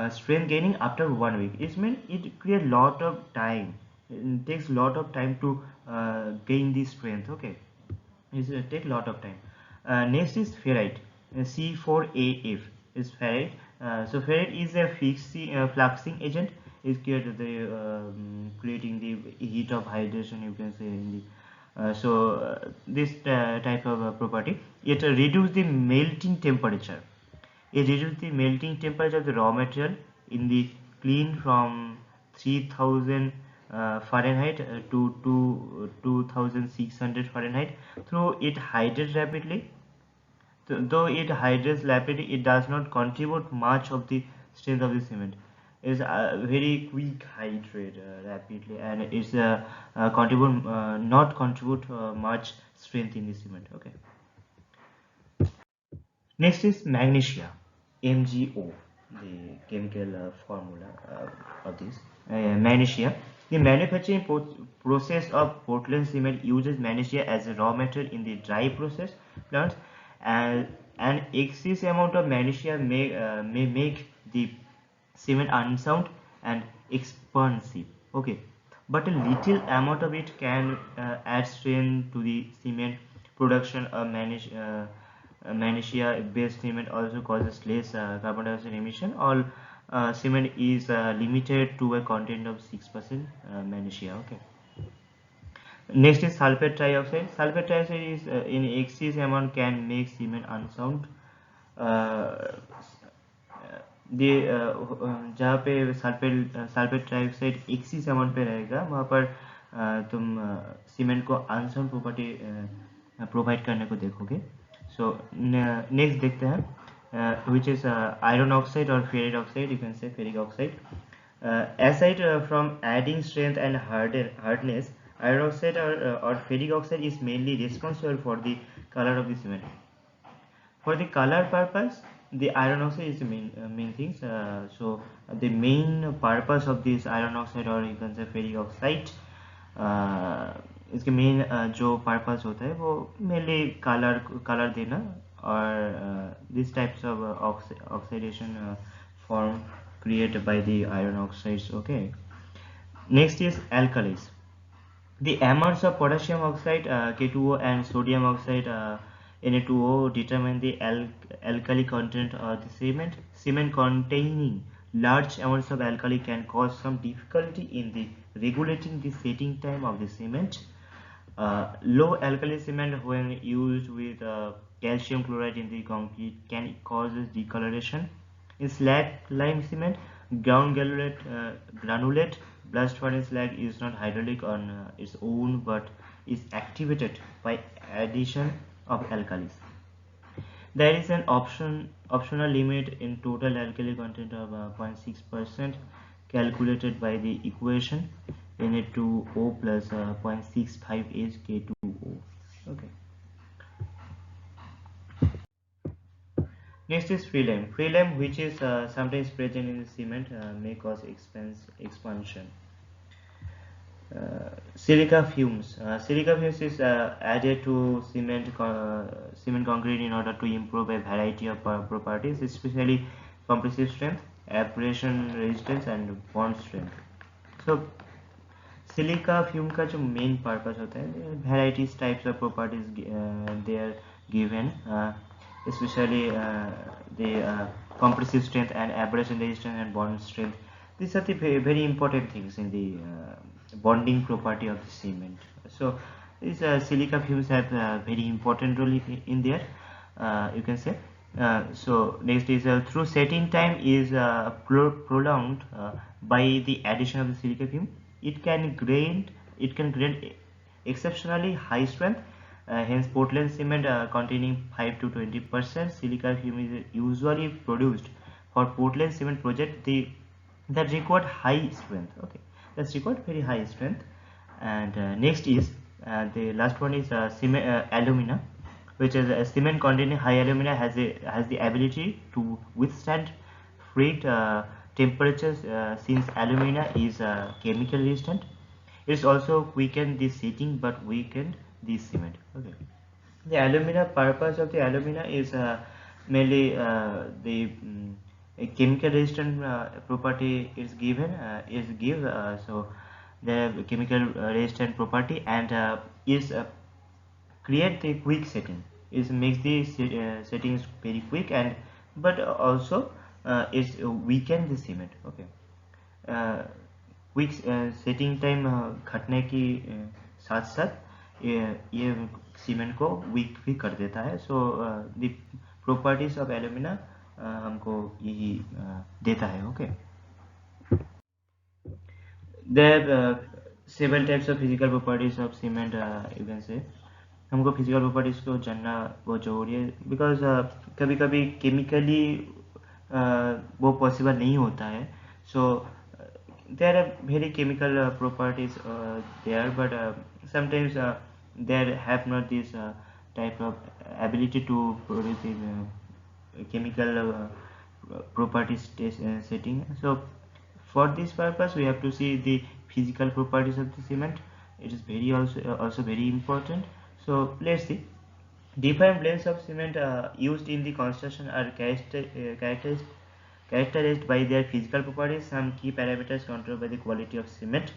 strength gaining after 1 week. It means it create lot of time. It takes lot of time to gain this strength. Okay, it take lot of time. Next is ferrite, C4AF is ferrite. So ferrite is a fluxing agent, is creating the heat of hydration, you can say in the this type of property. It reduce the melting temperature. It reduces the melting temperature of the raw material in the clean from 3000 Fahrenheit to 2600 Fahrenheit. Through it hydrates rapidly. Though it hydrates rapidly, it does not contribute much of the strength of the cement. It's a very quick hydrate rapidly, and it's contribute not contribute much strength in the cement. Okay. Next is magnesia, MgO, the chemical formula of this. Magnesia. The manufacturing process of Portland cement uses magnesia as a raw material in the dry process plants, and an excess amount of magnesia may make the cement unsound and expansive. Okay, but a little amount of it can add strength to the cement production. Magnesia based cement also causes less carbon dioxide emission. All cement is limited to a content of 6% magnesia. Okay. Next is sulfate trioxide. Sulfate trioxide is in excess amount can make cement unsound. जहाँ पे sulphate trioxide axis amount पे रहेगा वहाँ पर तुम cement को unsound property provide करने को देखोगे. सो नेक्स्ट देखते हैं विच इज आयरन ऑक्साइड और फेरिक ऑक्साइड. यू कैन से ferric oxide. aside from adding strength and hardness, iron oxide or ferric oxide is mainly responsible for the color of the cement. For the color purpose, the iron oxide is the main things. So the main purpose of this iron oxide or you can say ferric oxide, इसके main जो purpose होता है वो mainly colour देना और this types of oxidation form created by the iron oxides. Okay. Next is alkalis. The amounts of potassium oxide K2O and sodium oxide Na2O determine the alkali content of the cement. Cement containing large amounts of alkali can cause some difficulty in the regulating the setting time of the cement. Low alkali cement when used with calcium chloride in the concrete can cause discoloration. In slag lime cement, ground granulate blast furnace slag is not hydraulic on its own but is activated by addition of alkalis. There is an optional limit in total alkali content of 0.6% calculated by the equation Na2O plus 0.65 is K2O. Okay. Next is free lime. Free lime, which is sometimes present in the cement, may cause expansion. Silica fumes. Silica fumes is added to cement concrete in order to improve a variety of properties, especially compressive strength, abrasion resistance, and bond strength. So, silica fume का जो main purpose होता है, varieties types of properties they are given. Especially the compressive strength and abrasion resistance and bond strength. These are the very important things in the bonding property of the cement. So these silica fumes have very important role in there. You can say. So next is through setting time is prolonged by the addition of the silica fume. It can grant exceptionally high strength. Hence Portland cement containing 5 to 20% silica fume is usually produced for Portland cement project that required high strength. Okay, that's required very high strength. And next is the last one is alumina, which is cement containing high alumina has the ability to withstand freight temperatures since alumina is chemical resistant. It's also weakened the setting but weakened the cement. Okay. The alumina purpose of the alumina is mainly the a chemical resistant property is given so the chemical resistant property and is create the quick setting, is makes the settings very quick and but also is weaken the cement. Okay. Quick setting time घटने की साथ साथ ये cement को week भी कर देता है. So the properties of alumina हमको यही देता है. Okay. several types of physical properties of cement, you can say. हमको फिजिकल प्रॉपर्टीज को जानना बहुत ज़रूरी है, बिकॉज कभी कभी केमिकली वो पॉसिबल नहीं होता है. सो there are very chemical properties there, but sometimes there have not this type of ability to produce the chemical properties setting. So for this purpose we have to see the physical properties of the cement. It is very also very important. So let's see. Different blends of cement used in the construction are characterized by their physical properties. Some key parameters controlled by the quality of cement.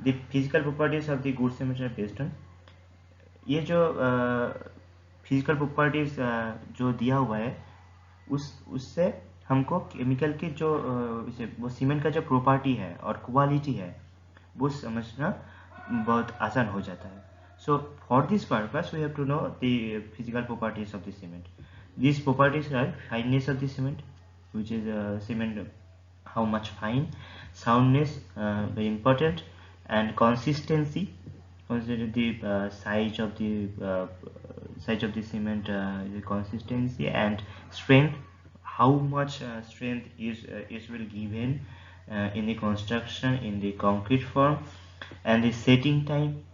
The physical properties of the good cement are based on, ये जो physical properties जो दिया हुआ है उससे हमको chemical की जो वो सीमेंट का जो प्रॉपर्टी है और क्वालिटी है वो समझना बहुत आसान हो जाता है. So for this purpose we have to know the physical properties of the cement. These properties are fineness of the cement, which is cement how much fine, soundness, very important, and consistency. Consider the size of the cement, the consistency, and strength. How much strength is will given in the construction in the concrete form, and the setting time.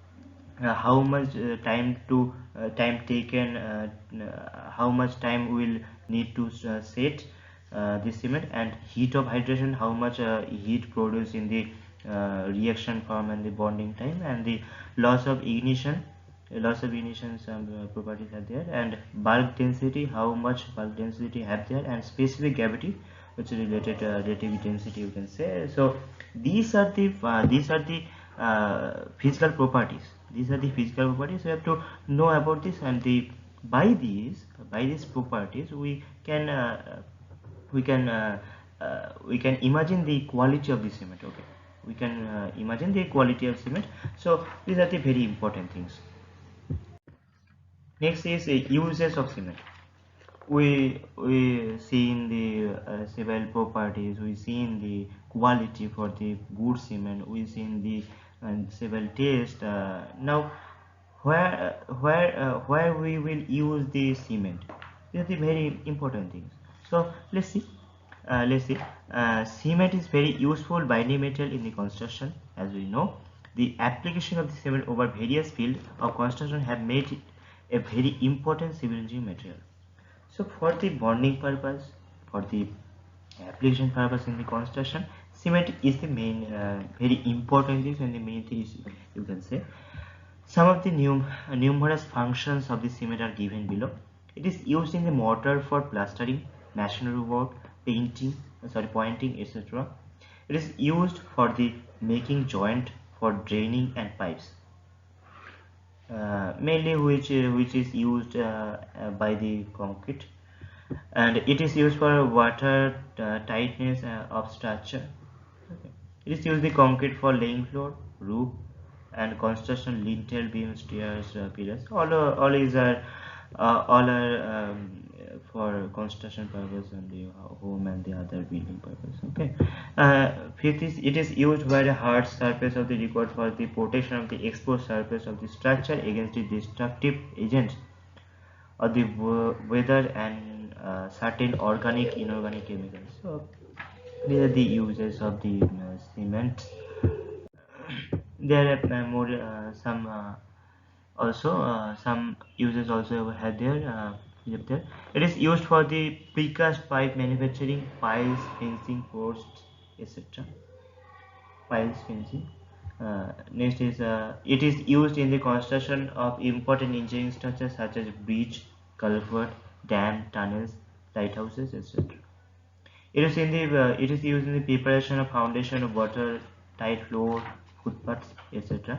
How much time taken, how much time will need to set the cement, and heat of hydration, how much heat produced in the reaction form, and the bonding time, and the loss of ignition. Some properties are there, and bulk density, how much bulk density have there, and specific gravity, which is related to relative density, you can say. So these are the physical properties. These are the physical properties. We have to know about this, and by these properties we can imagine the quality of the cement. Okay, we can imagine the quality of cement. So these are the very important things. Next is uses of cement. We see in the several properties, we see in the quality for the good cement, we see in the several taste. Now where we will use the cement, these are the very important things. So let's see. Cement is very useful binding material in the construction. As we know, the application of the cement over various fields of construction have made it a very important civil engineering material. So for the bonding purpose, for the application purpose in the construction, cement is the main very important thing, and the main thing is, you can say. Some of the numerous functions of the cement are given below. It is used in the mortar for plastering, masonry work, pointing, etc. It is used for the making joint for draining and pipes. Mainly which is used by the concrete, and it is used for water tightness of structure. Okay. It is used the concrete for laying floor, roof, and construction lintel, beam, stairs, pillars. All is are all are for construction purpose and the home and the other building purpose. Okay. Fifth is, it is used by the hard surface of the record for the protection of the exposed surface of the structure against the destructive agents of the weather and certain organic inorganic chemicals. So these are the uses of the cement. There are more some also some uses also have there. There. It is used for the precast pipe manufacturing, piles, fencing, posts, etc. Piles, fencing. Next is it is used in the construction of important engineering structures such as bridge, culvert, dam, tunnels, lighthouses, etc. It is used in the preparation of foundation of water, tight floor, footpaths, etc.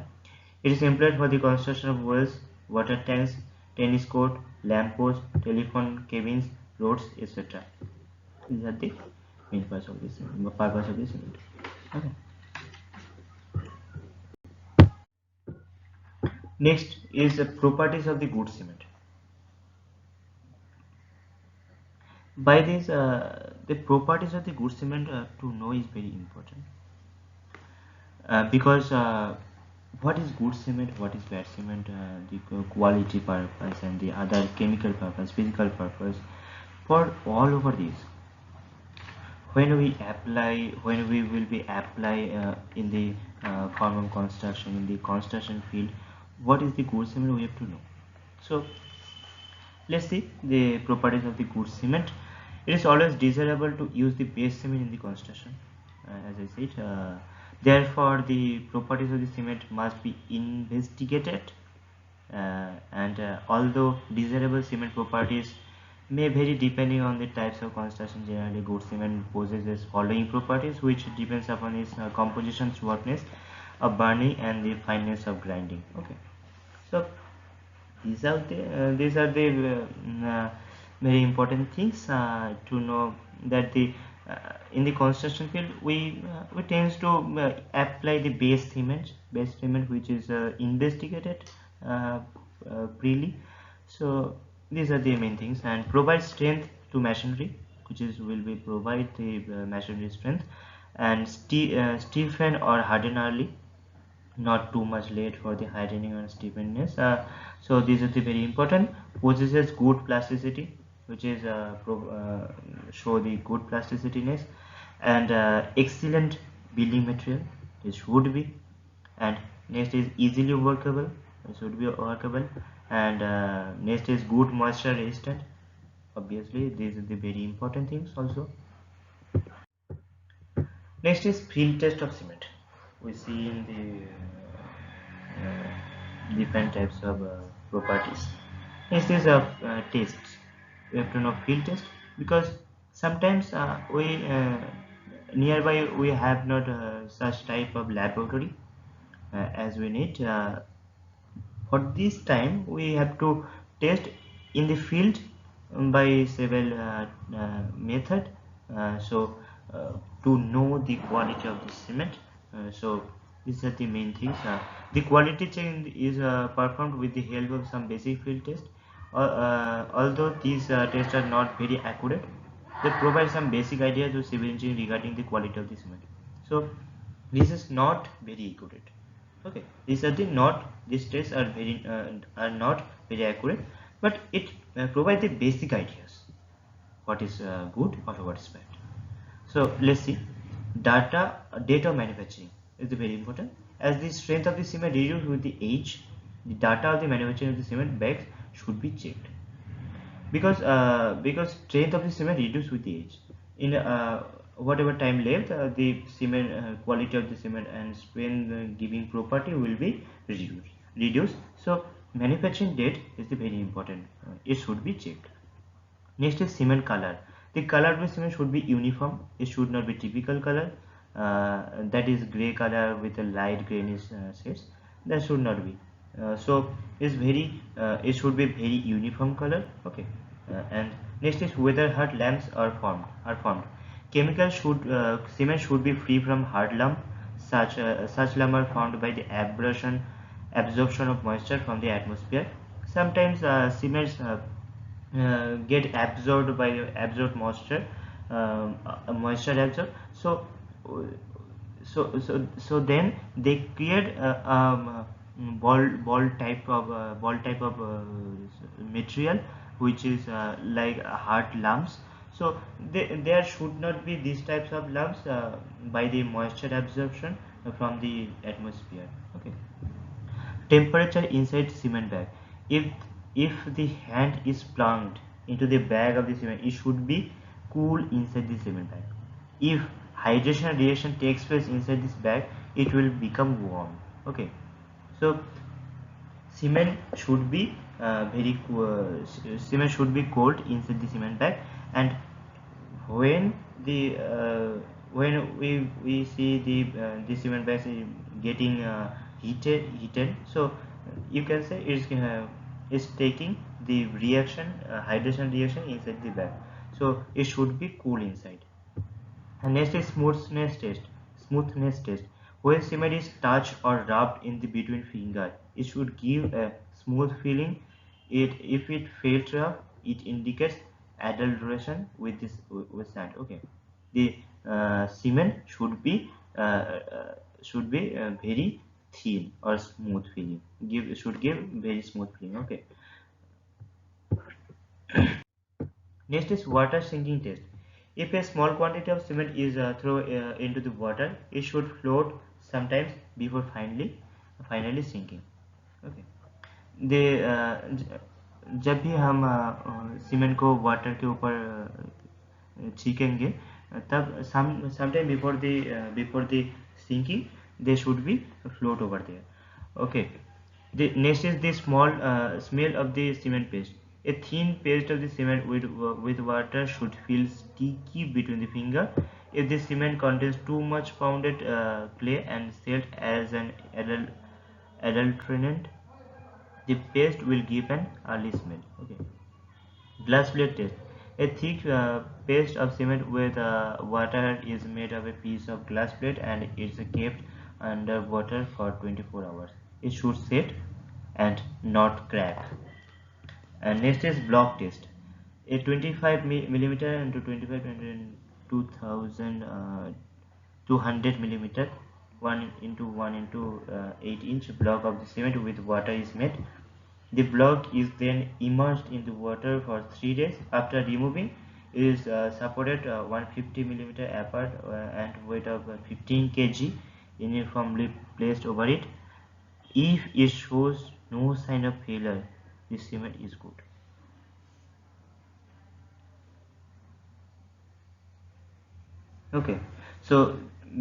It is employed for the construction of wells, water tanks, tennis court, lamp posts, telephone cabins, roads, etc. These are the main purpose of this cement. Okay. Next is the properties of the good cement. By this, the properties of the good cement to know is very important, because what is good cement, what is bad cement, the quality purpose and the other chemical purpose, physical purpose. For all over these, when we will be apply in the common construction, in the construction field, what is the good cement, we have to know. So let's see the properties of the good cement. It is always desirable to use the base cement in the construction, as I said. Therefore, the properties of the cement must be investigated, and although desirable cement properties may vary depending on the types of construction, generally good cement possesses following properties, which depends upon its composition, smoothness of burning, and the fineness of grinding. Okay, so these are the very important things to know, that the in the construction field we tends to apply the base cement which is investigated uh, freely. So these are the main things, and provide strength to masonry, which is will be provide the masonry strength, and stiffen or harden early, not too much late for the hardening and stiffness. So these are the very important. Possesses good plasticity, which is show the good plasticityness, and excellent building material, it should be. And next is easily workable, it should be workable. And next is good moisture resistant, obviously these are the very important things also. Next is field test of cement. We see in the different types of properties. Next is tests. We have to know field test, because sometimes we nearby we have not such type of laboratory as we need. For this time we have to test in the field by several method, so to know the quality of the cement. So these are the main things. The quality check is performed with the help of some basic field test. Although these tests are not very accurate, they provide some basic idea to civil engineering regarding the quality of the cement. So this is not very accurate. Okay, these are the not these tests are not very accurate, but it provide the basic ideas, what is good or what is bad. So let's see, data of manufacturing is very important. As the strength of the cement reduces with the age, the data of the manufacturing of the cement bags should be checked, because strength of the cement reduces with the age. In whatever time left, the cement quality of the cement and strength giving property will be reduced. So manufacturing date is the very important, it should be checked. Next is cement color. The color of the cement should be uniform, it should not be typical color, that is gray color with a light greenish shades, that should not be. So it should be very uniform color. Okay, and next is whether hard lamps are formed. Chemical should cement should be free from hard lump. Such lump are formed by the absorption of moisture from the atmosphere. Sometimes cements get absorbed by absorbed moisture, moisture absorbed. So then they create ball type of material, which is like hard lumps. So there should not be these types of lumps by the moisture absorption from the atmosphere. Okay, temperature inside cement bag. If the hand is plunged into the bag of the cement, it should be cool inside the cement bag. If hydration reaction takes place inside this bag, it will become warm. Okay, so cement should be cement should be cold inside the cement bag. And when the when we see the cement bags getting heated, so you can say it's taking the reaction, hydration reaction inside the bag, so it should be cool inside. And next is smoothness test. When cement is touched or rubbed in the between finger, it should give a smooth feeling. If it fails rub, it indicates adulteration with this with sand. Okay, the cement should be very thin or smooth feeling. Should give very smooth feeling. Okay. Next is water sinking test. If a small quantity of cement is thrown into the water, it should float sometimes before finally sinking. Okay. दे जब भी हम cement को water के ऊपर छीकेंगे तब sometime before the sinking they should be float over there. Okay. The next is the smell of the cement paste. A thin paste of the cement with water should feel sticky between the finger. If the cement contains too much pounded clay and salt as an adulterant, the paste will give an early smell. Okay. Glass plate test. A thick paste of cement with water is made of a piece of glass plate and it's kept under water for 24 hours. It should set and not crack. And next is block test. A 25 millimeter into 25 and 2000 200 millimeter 1 into 8-inch block of the cement with water is made. The block is then immersed in the water for 3 days. After removing, it is supported 150 millimeter apart and weight of 15 kg uniformly placed over it. If it shows no sign of failure, the cement is good. Okay, so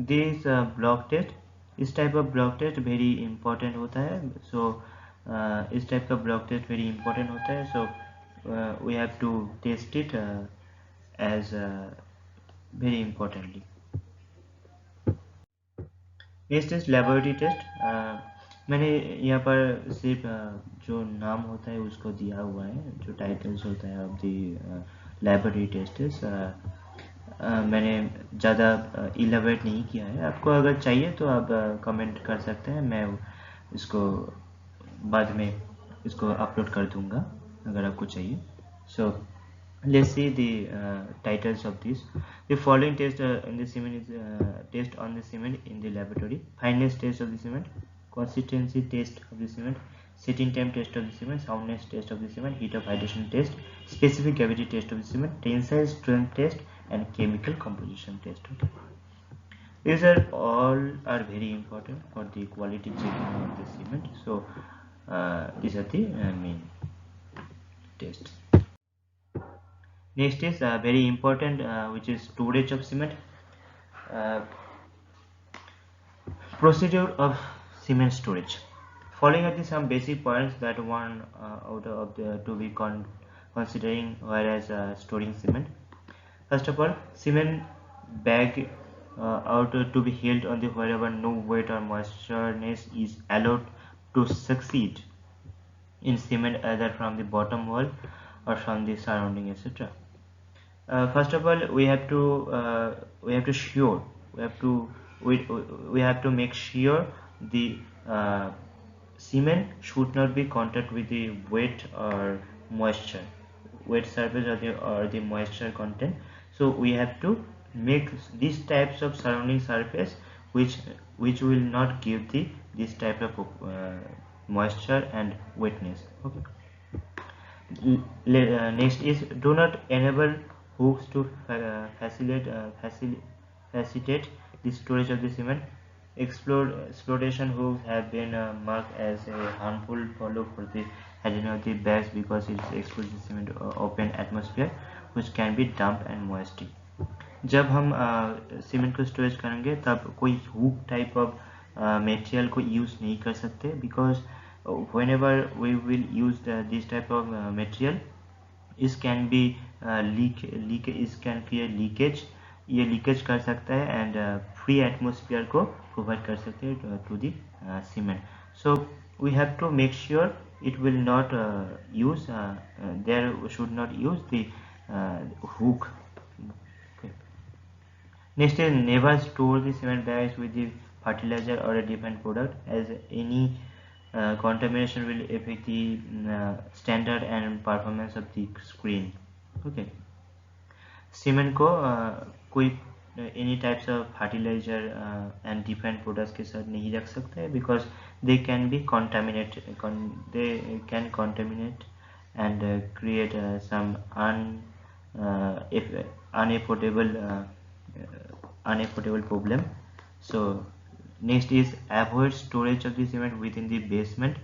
this block test, इस type of block test very important होता है. So इस type का block test very important होता है. So we have to test it as very importantly. Next is laboratory test. मैंने यहाँ पर सिर्फ जो नाम होता है उसको दिया हुआ है, जो टाइटल्स होता है ऑफ द लेबोरेटरी टेस्ट. मैंने ज़्यादा इलेबरेट नहीं किया है. आपको अगर चाहिए तो आप कमेंट कर सकते हैं, मैं इसको बाद में इसको अपलोड कर दूंगा अगर आपको चाहिए. सो let's see the titles of this. The following test in the cement is test on the cement in the laboratory: fineness test of the cement, consistency test of the cement, setting time test of the cement, soundness test of the cement, heat of hydration test, specific gravity test of the cement, tensile strength test, and chemical composition test. Okay. These are all are very important for the quality checking of the cement. So these are the main tests. Next is very important, which is storage of cement. Procedure of cement storage. Following are the some basic points that one out of the to be considering whereas storing cement. First of all, cement bag out to be held on the wherever no weight or moistureness is allowed to succeed in cement, either from the bottom wall or from the surrounding, etc. First of all, we have to sure we have to make sure the cement should not be contact with the wet or moisture, wet surface or the moisture content. So we have to make these types of surrounding surface which will not give the this type of moisture and wetness. Okay. Next is do not enable hooks to facilitate the storage of the cement. Exploration hooks have been marked as a harmful follow for the hygiene of the bags because it exposes the cement open atmosphere which can be damp and moisty. जब हम cement को storage करेंगे तब कोई hook type of material को use नहीं कर सकते, because whenever we will use this type of material, it can be it can create leakage. ये लीकेज कर सकता है एंड फ्री एटमोसफियर को प्रोवाइड कर सकते हैं to the cement. So we have to make sure it will not use there should not use the hook. Okay. Next is never store the cement bags with the fertilizer or a different product, as any contamination will affect the standard and performance of the screen. Okay. Cement को कोई any types of fertiliser and different products के साथ नहीं रख सकते हैं, because they can be contaminate, they can contaminate and create some unaffordable unaffordable problem. So next is avoid storage of the cement within the basement.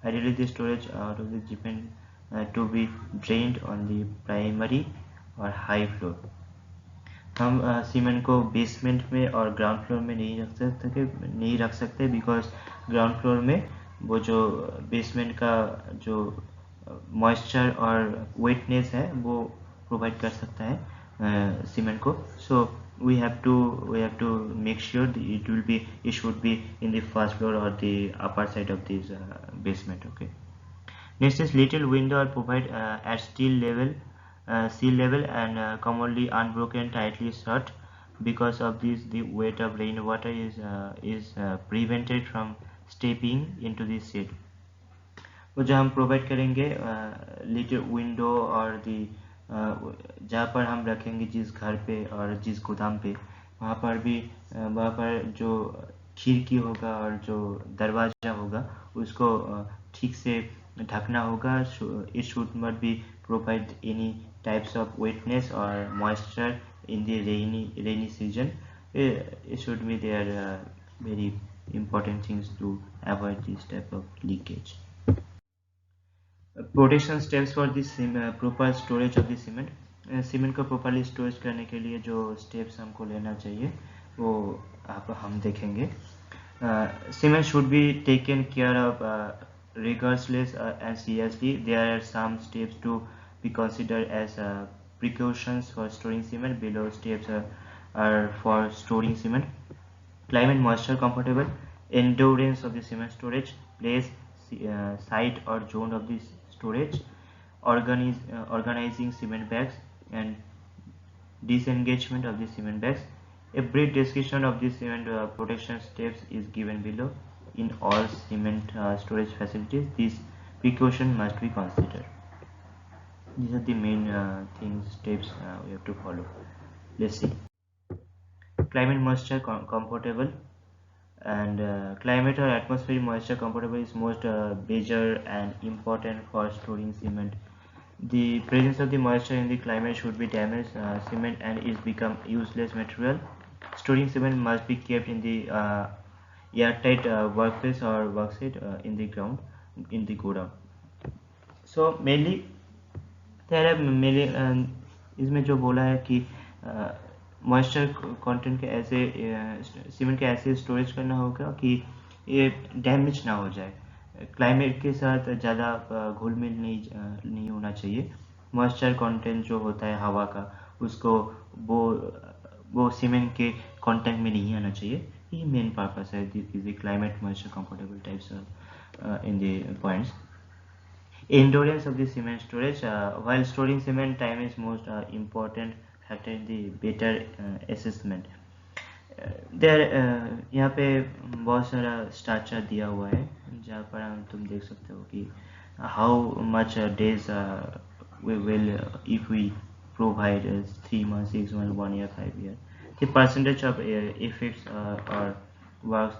Ideally the storage out of the cement to be drained on the primary or high floor. हम cement को basement में और ground floor में नहीं रख सकते because ground floor में वो जो बेसमेंट का जो मॉइस्चर और वेटनेस है वो प्रोवाइड कर सकता है सीमेंट को. सो we have to make sure it should be in the first floor or the upper side of this basement. Okay. Next is little window are provided at sea level and commonly unbroken tightly shut. Because of this, the weight of rainwater is prevented from stepping into the shed. वो जो हम provide करेंगे little window और दी जहाँ पर हम रखेंगे जिस घर पे और जिस गोदाम पे, वहाँ पर जो खिड़की होगा और जो दरवाज़ा होगा उसको ठीक से ढकना होगा. It should not be provide any types of wetness और moisture in the rainy season. It should be there very important things to avoid this type of leakage. Protection steps for this proper storage of the cement. Cement को properly storage करने के लिए जो steps हमको लेना चाहिए वो हम देखेंगे. Cement should be taken care of rigorously and seriously. There are some steps to be considered as precautions for storing cement. Below steps are for storing cement. Climate moisture comfortable, endurance of the cement storage, place, site or zone of the storage, organizing cement bags and disengagement of the cement bags. A brief description of the cement protection steps is given below. In all cement storage facilities, these precautions must be considered. These are the main steps we have to follow. Let's see. Climate moisture comfortable, and climate or atmospheric moisture comfortable is most major and important for storing cement. The presence of the moisture in the climate should be damaged cement and is become useless material. Storing cement must be kept in the airtight workplace or worksite in the ground in the godown. So mainly there are mainly इसमें जो बोला है कि moisture content के ऐसे cement के ऐसे storage करना होगा कि ये डैमेज ना हो जाए. क्लाइमेट के साथ ज़्यादा घुल मिल नहीं होना चाहिए. मॉइस्चर कंटेंट जो होता है हवा का उसको वो सीमेंट के कांटेक्ट में नहीं आना चाहिए. ये मेन पर्पस है the climate moisture comfortable types in the points. Endurance of the cement storage. While storing cement, time is most important factor in the better assessment. there यहाँ पे बहुत सारा स्ट्रक्चर दिया हुआ है जहाँ पर तुम देख सकते हो कि how much days we will if we provide 3 months, 6 months, 1 year, 5 year. The percentage of effects or works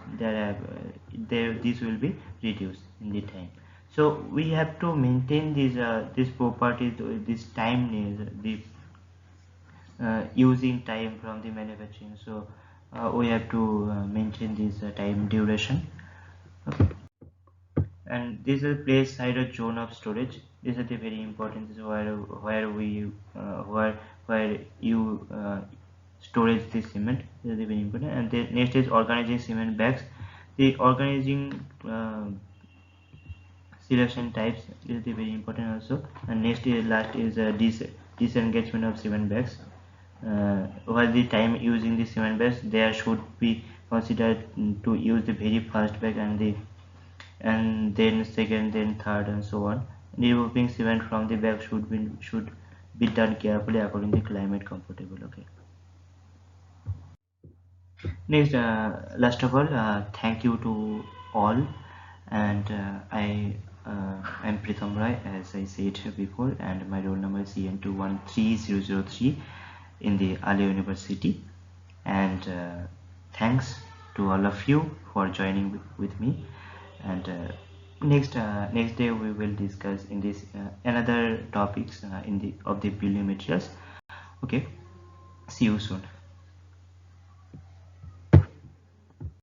this will be reduced in the time. So we have to maintain this property, this time the using time from the manufacturing. So we have to maintain this time duration. Okay. And this is place side of zone of storage. This is the very important. This is where you storage the cement. This is the very important. And the next is organizing cement bags. The organizing selection types is the very important also. And next is last is disengagement of cement bags. While the time using the cement bags, there should be considered to use the very first bag and then second, then third, and so on. Removing cement from the bag should be done carefully according to climate comfortable. Okay. Next, last of all, thank you to all, and I am Pritham Rai, as I said before, and my roll number is CN213003 in the Alia University. and thanks to all of you for joining with me. And next day we will discuss in this another topics in the of the building materials. Okay, see you soon.